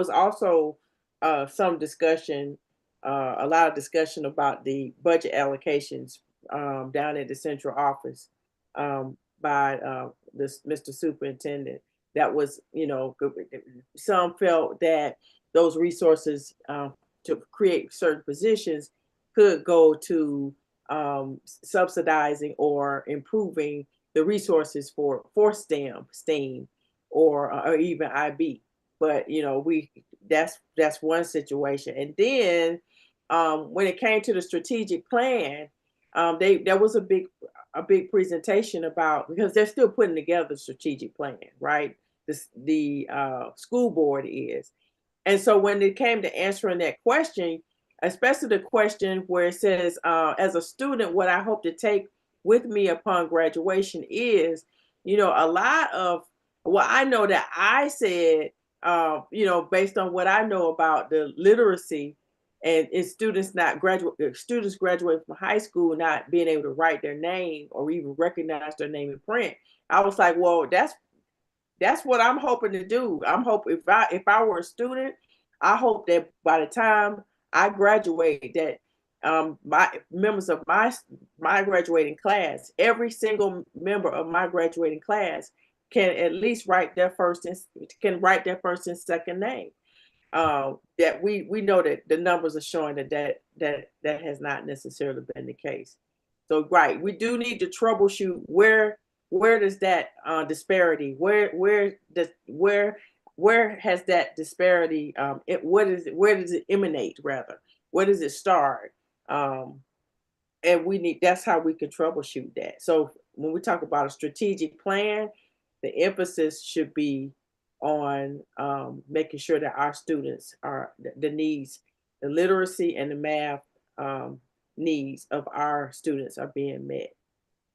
also some discussion, a lot of discussion about the budget allocations down at the central office by this Mr. Superintendent. That was, some felt that those resources to create certain positions could go to subsidizing or improving the resources for STEAM, or even IB. But that's one situation. And then when it came to the strategic plan, there was a big presentation about, because they're still putting together the strategic plan, right? The school board is. And so when it came to answering that question, especially the question where it says, as a student, what I hope to take with me upon graduation is, a lot of what I know that I said, based on what I know about the literacy and students graduating from high school, not being able to write their name or even recognize their name in print. I was like, well, that's what I'm hoping to do. I'm hoping if I were a student, I hope that by the time I graduate, that my members of my graduating class, every single member of my graduating class can at least write their first and second name. That we know that the numbers are showing that has not necessarily been the case. So right, we do need to troubleshoot where does that disparity, where has that disparity, where does it emanate, rather, where does it start, and that's how we can troubleshoot that. So when we talk about a strategic plan, the emphasis should be on making sure that our students are the needs, the literacy and the math needs of our students are being met.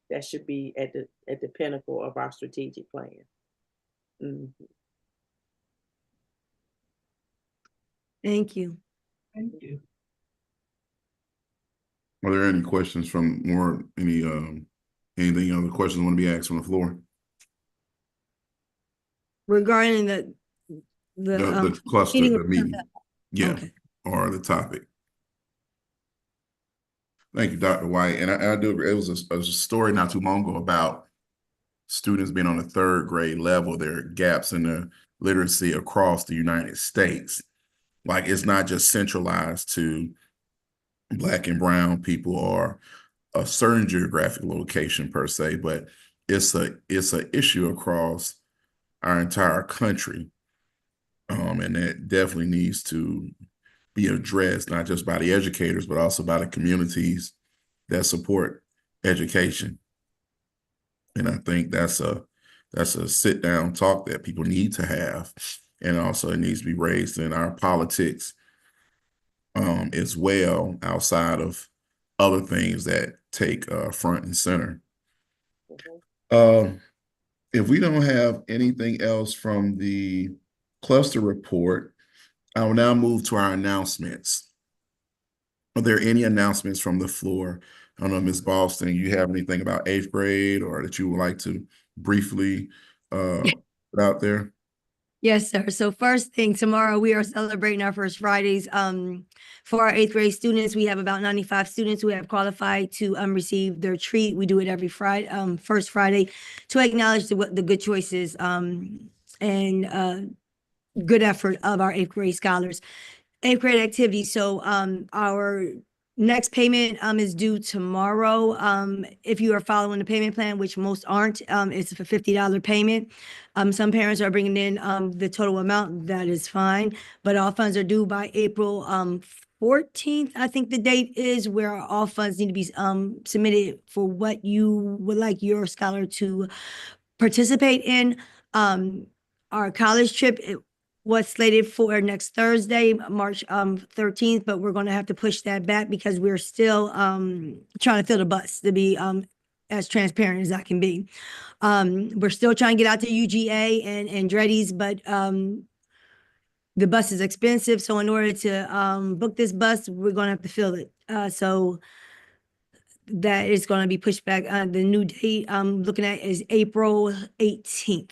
That should be at the pinnacle of our strategic plan. Mm-hmm. Thank you. Thank you. Are there any questions from anything other questions want to be asked on the floor? Regarding The cluster, meeting. the meeting. Yeah. Okay. Or the topic. Thank you, Dr. White. And I do agree. It was a story not too long ago about students being on the third grade level. There are gaps in the literacy across the United States. Like, it's not just centralized to Black and brown people or a certain geographic location per se, but it's a issue across our entire country. And it definitely needs to be addressed, not just by the educators, but also by the communities that support education. And I think that's a sit down talk that people need to have. And also it needs to be raised in our politics as well, outside of other things that take front and center. If we don't have anything else from the cluster report, I will now move to our announcements. Are there any announcements from the floor? I don't know, Ms. Boston, you have anything about 8th grade or that you would like to briefly put out there? Yes, sir. So first thing, tomorrow we are celebrating our first Fridays. For our 8th grade students, we have about 95 students who have qualified to receive their treat. We do it every Friday, first Friday, to acknowledge the good choices and good effort of our 8th grade scholars. 8th grade activities. So our next payment is due tomorrow. If you are following the payment plan, which most aren't, it's a $50 payment. Some parents are bringing in the total amount. That is fine, but all funds are due by April 14th. I think the date is where all funds need to be submitted for what you would like your scholar to participate in. Our college trip, was slated for next Thursday, March 13th, but we're going to have to push that back because we're still trying to fill the bus, to be as transparent as I can be. We're still trying to get out to UGA and Andretti's, but the bus is expensive. So in order to book this bus, we're going to have to fill it. So that is going to be pushed back. The new date I'm looking at is April 18th.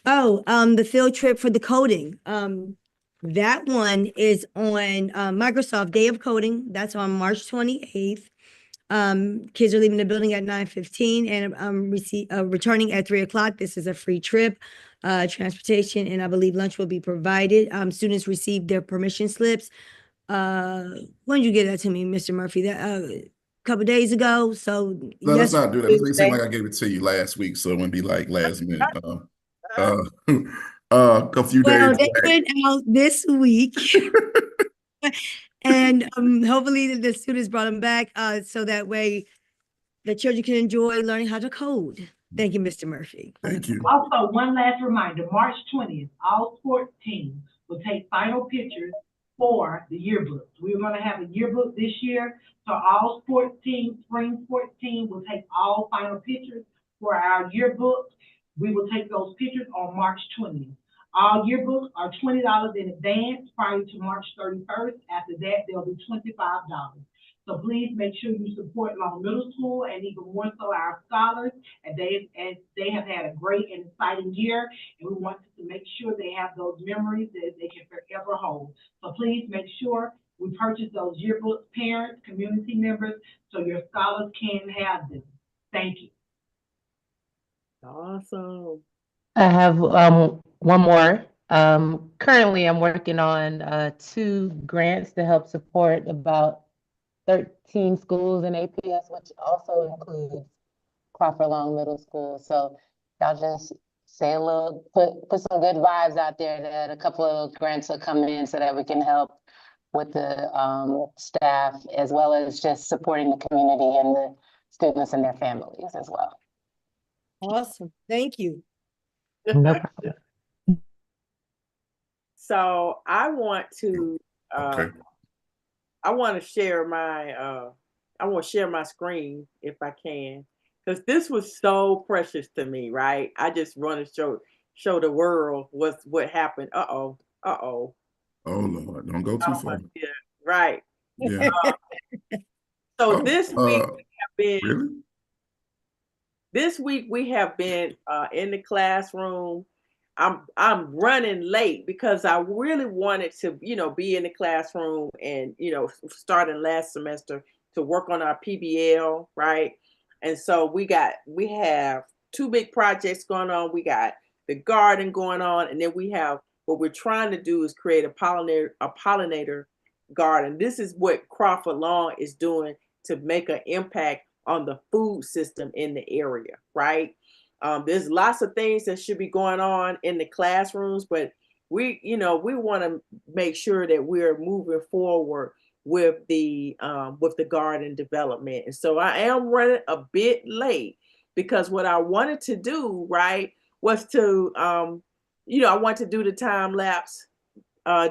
The field trip for the coding. That one is on Microsoft Day of Coding. That's on March 28th. Kids are leaving the building at 9:15 and returning at 3 o'clock. This is a free trip, transportation, and I believe lunch will be provided. Students received their permission slips. When did you get that to me, Mr. Murphy? That couple days ago. So No, let's not do that. It seemed like I Tuesday. gave it to you last week, so it wouldn't be like last minute. A few days Well, they back. went out this week. And hopefully the students brought them back so that way the children can enjoy learning how to code. Thank you, Mr. Murphy. Thank you. Also, one last reminder, March 20th, all sports teams will take final pictures for the yearbooks. We're gonna have a yearbook this year, so all sports teams, spring sports team will take all final pictures for our yearbook. We will take those pictures on March 20th. All yearbooks are $20 in advance prior to March 31st. After that, they'll be $25. So please make sure you support Long Middle School and even more so our scholars. And they have had a great and exciting year, and we want to make sure they have those memories that they can forever hold. So please make sure we purchase those yearbooks, parents, community members, so your scholars can have them. Thank you. Awesome. I have one more. Currently, I'm working on 2 grants to help support about 13 schools in APS, which also includes Crawford Long Middle School. So y'all just say a little, put some good vibes out there that a couple of those grants will come in so that we can help with the staff, as well as just supporting the community and the students and their families as well. Awesome. Thank you. No problem. So I want to Okay. I want to share my screen if I can, because this was so precious to me, right? I just want to show the world what happened. Uh-oh. Oh Lord, don't go too far. Yeah, right. Yeah. So this week Really? we have been in the classroom. I'm running late because I really wanted to, be in the classroom and, starting last semester to work on our PBL, right? And so we have 2 big projects going on. We got the garden going on, and then we have what we're trying to do is create a pollinator garden. This is what Crawford Long is doing to make an impact on the food system in the area, right? There's lots of things that should be going on in the classrooms, but we want to make sure that we're moving forward with the garden development. And so I am running a bit late because what I wanted to do, right, was to, I want to do the time lapse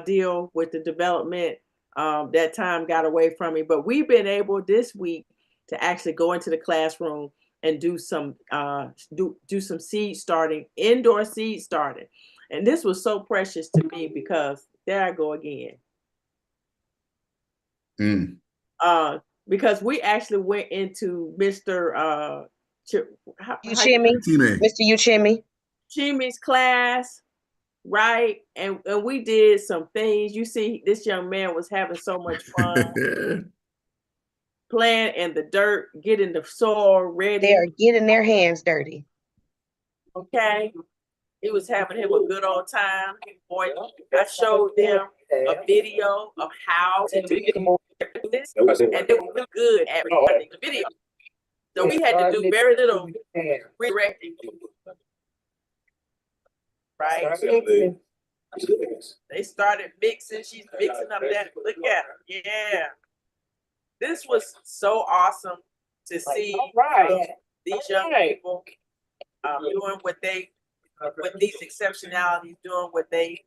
deal with the development. That time got away from me, but we've been able this week to actually go into the classroom and do some seed starting, indoor seed starting. And this was so precious to me because there I go again. Because we actually went into Mr. Uchimi's class, right? And we did some things. You see, this young man was having so much fun. Playing in the dirt, getting the soil ready. They are getting their hands dirty. Okay. He was having him a good old time. Boy, I showed them a video of how to do this, and they were really good at recording the video. So we had to do very little redirecting. Right? They started mixing. She's mixing up that. Look at her. Yeah. This was so awesome to see these young people doing what they, with these exceptionalities, doing what they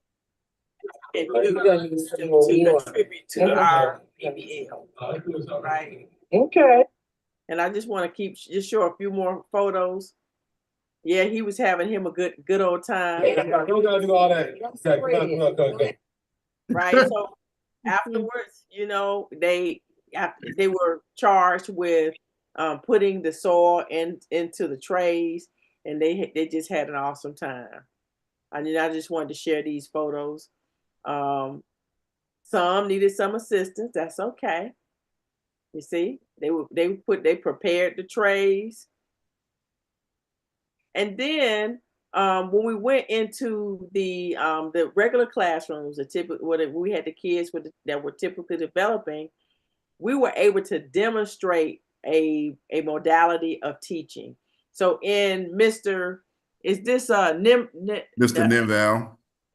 can do to contribute to our PBL, right? Okay. And I just want to just show a few more photos. Yeah, he was having him a good old time. Right. So afterwards, they were charged with putting the soil into the trays, and they just had an awesome time. I just wanted to share these photos. Some needed some assistance. That's okay. You see, they prepared the trays, and then when we went into the regular classrooms, we had the kids that were typically developing. We were able to demonstrate a modality of teaching. So in Mr. Ninval,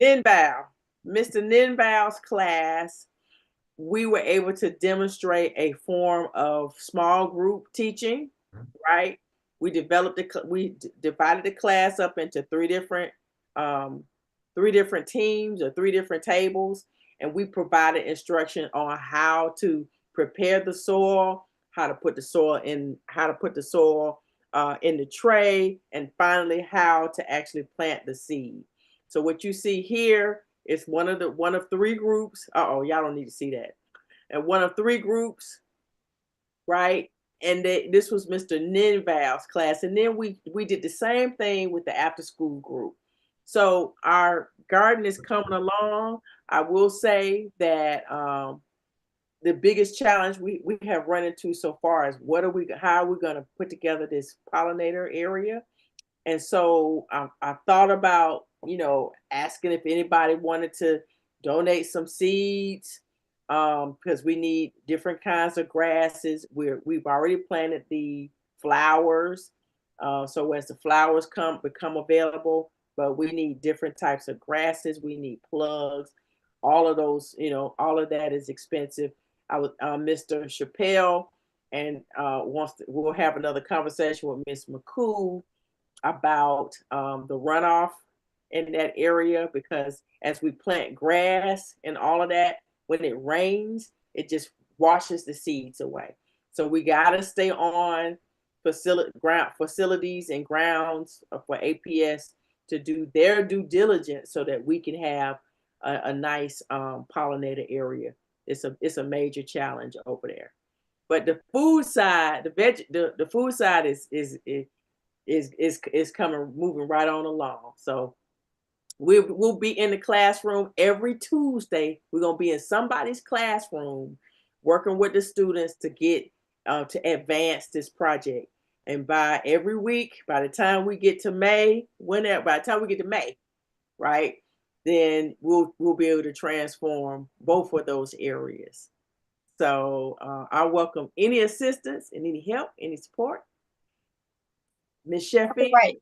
Mr. Ninval's class, we were able to demonstrate a form of small group teaching, right? We divided the class up into three different teams or three different tables, and we provided instruction on how to prepare the soil, how to put the soil in the tray, and finally how to actually plant the seed. So what you see here is one of three groups. Y'all don't need to see that. And one of three groups, right? And this was Mr. Ninval's class. And then we did the same thing with the after school group. So our garden is coming along. I will say that the biggest challenge we have run into so far is how are we going to put together this pollinator area? And so I thought about, asking if anybody wanted to donate some seeds, because we need different kinds of grasses. We've already planted the flowers. So as the flowers become available, but we need different types of grasses. We need plugs. All of those, all of that is expensive. I was Mr. Chappelle, and we'll have another conversation with Miss Mccall about the runoff in that area, because as we plant grass and all of that, when it rains, it just washes the seeds away. So we got to stay on facilities and grounds for APS to do their due diligence so that we can have a nice pollinator area. It's a major challenge over there. But the food side, the food side is moving right on along. So we'll be in the classroom every Tuesday. We're gonna be in somebody's classroom working with the students to get to advance this project. And by every week, by the time we get to May, right, then we'll be able to transform both of those areas. So I welcome any assistance and any help, any support. Ms. Sheffield. Right.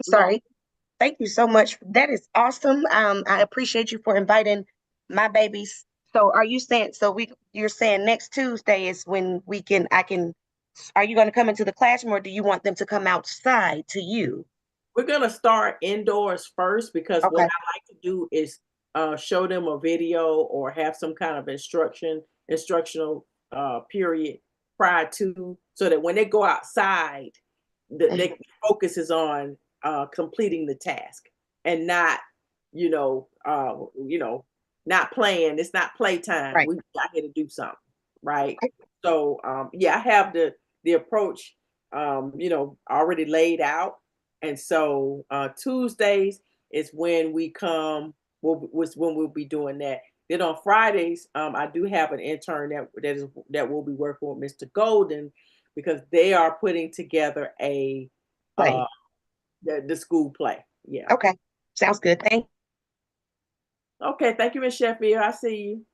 Sorry. Thank you so much. That is awesome. I appreciate you for inviting my babies. So are you saying, you're saying next Tuesday is when are you going to come into the classroom, or do you want them to come outside to you? We're going to start indoors first, because Okay. what I like to do is show them a video or have some kind of instructional period prior to, so that when they go outside, their focus is on completing the task and not, not playing. It's not playtime. Right. We got here to do something, right? So I have the approach, already laid out. And so Tuesdays is when we come, was when we'll be doing that. Then on Fridays, I do have an intern that will be working with Mr. Golden, because they are putting together a Play. The school play. Yeah. Okay. Sounds good. Thank you. Okay. Thank you, Ms. Sheffield. I see you.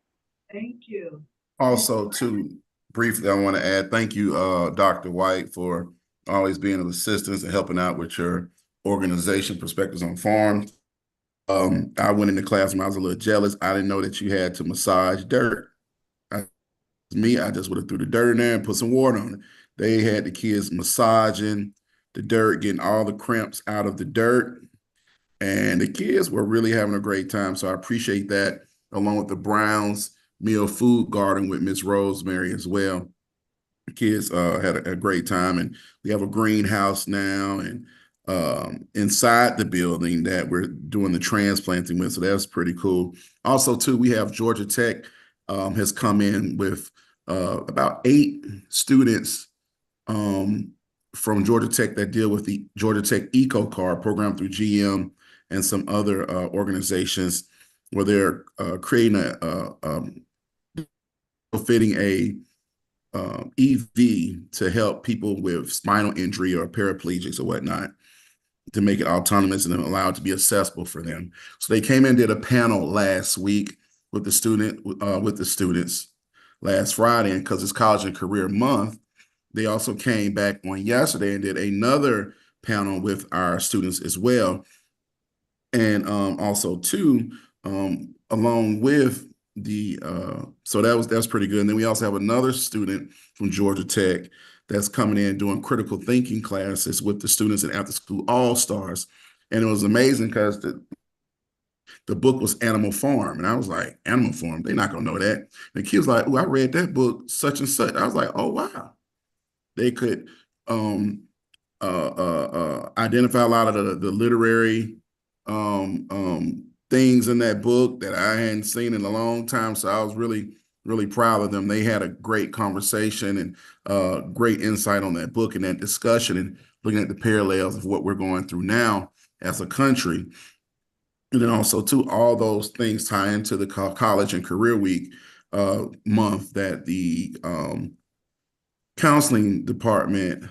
Thank you. Also, too, briefly, I want to add, thank you, Dr. White, for always being of assistance and helping out with your organization, Perspectives on Farms. I went in the classroom, I was a little jealous. I didn't know that you had to massage dirt. I just would have threw the dirt in there and put some water on it. They had the kids massaging the dirt, getting all the cramps out of the dirt. And the kids were really having a great time. So I appreciate that, along with the Browns Meal Food Garden with Miss Rosemary as well. The kids had a great time, and we have a greenhouse now, and inside the building that we're doing the transplanting with. So that's pretty cool. Also, too, we have Georgia Tech has come in with about 8 students from Georgia Tech that deal with the Georgia Tech Eco Card program through GM and some other organizations, where they're creating fitting a EV to help people with spinal injury or paraplegics or whatnot, to make it autonomous and allow it to be accessible for them. So they came in and did a panel last week with the students last Friday, and because it's College and Career Month, they also came back on yesterday and did another panel with our students as well. And also, too, along with so that's pretty good. And then we also have another student from Georgia Tech that's coming in doing critical thinking classes with the students in After School All Stars. And it was amazing because the book was Animal Farm. And I was like, Animal Farm, they're not gonna know that. And the kid was like, oh, I read that book, such and such. I was like, oh wow. They could identify a lot of the literary things in that book that I hadn't seen in a long time. So I was really, really proud of them. They had a great conversation and great insight on that book and that discussion and looking at the parallels of what we're going through now as a country. And then also, too, all those things tie into the college and career week month that the counseling department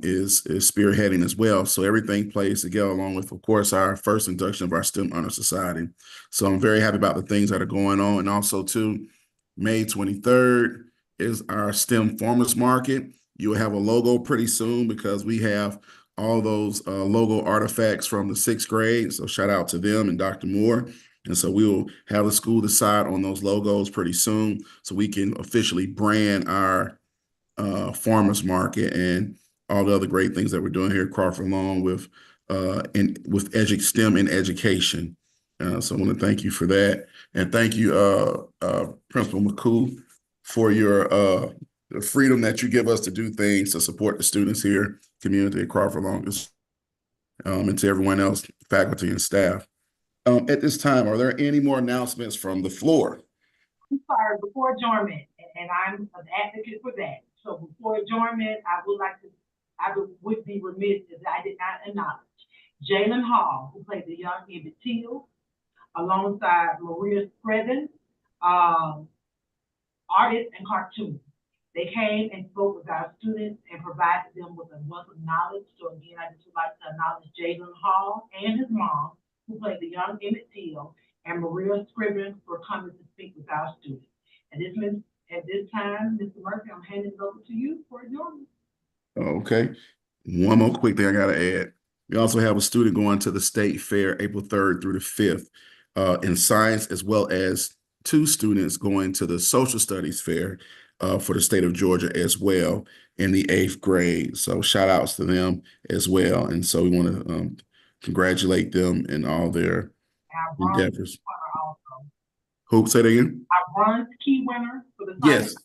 is spearheading as well. So everything plays together along with, of course, our first induction of our STEM Honor Society. So I'm very happy about the things that are going on. And also, too, May 23rd is our STEM Farmers Market. You will have a logo pretty soon because we have all those logo artifacts from the 6th grade. So shout out to them and Dr. Moore. And so we will have the school decide on those logos pretty soon so we can officially brand our farmers market and all the other great things that we're doing here at Crawford, along with STEM and education. So I want to thank you for that, and thank you, Principal Mccall, for your the freedom that you give us to do things to support the students here, community at Crawford Longest, and to everyone else, faculty and staff. At this time, are there any more announcements from the floor? I'm sorry, before adjournment, and I'm an advocate for that. So before adjournment, I would be remiss if I did not acknowledge Jalen Hall, who played the young Emmett Till, alongside Maria Screven, artist and cartoonist. They came and spoke with our students and provided them with a wealth of knowledge. So again, I just would like to acknowledge Jalen Hall and his mom, who played the young Emmett Till, and Maria Scriven for coming to speak with our students. And at this time, Mr. Murphy, I'm handing it over to you for adjournment. Okay. One more quick thing I got to add. We also have a student going to the state fair April 3rd through the 5th in science, as well as 2 students going to the social studies fair for the state of Georgia as well in the 8th grade. So shout outs to them as well. And so we want to congratulate them in all their endeavors. Hope, say that again. Our bronze key winner for the science. Yes.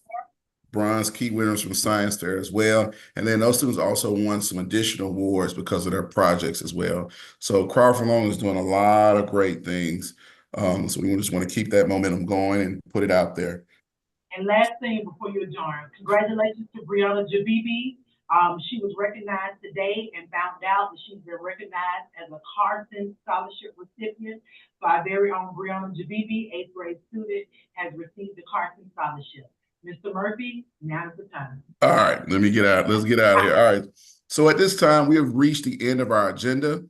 Bronze key winners from science there as well. And then those students also won some additional awards because of their projects as well. So Crawford Long is doing a lot of great things. So we just want to keep that momentum going and put it out there. And last thing before you adjourn, congratulations to Brianna Jabibi. She was recognized today and found out that she's been recognized as a Carson Scholarship recipient. So our very own Brianna Jabibi, 8th grade student, has received the Carson Scholarship. Mr. Murphy, now is the time. All right, let's get out of here. All right. So at this time, we have reached the end of our agenda.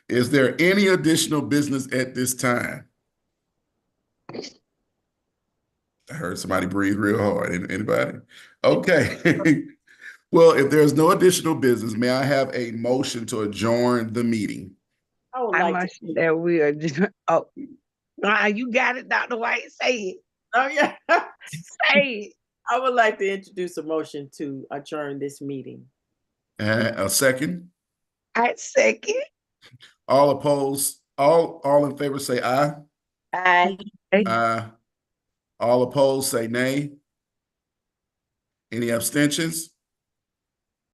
Is there any additional business at this time? I heard somebody breathe real hard. Anybody? Okay. Well, if there's no additional business, may I have a motion to adjourn the meeting? I motion that we adjourn. Oh, you got it, Dr. White. Say it. Oh, yeah. Say it. I would like to introduce a motion to adjourn this meeting. A second? I second. All opposed? All in favor say aye. Aye. Aye. All opposed say nay. Any abstentions?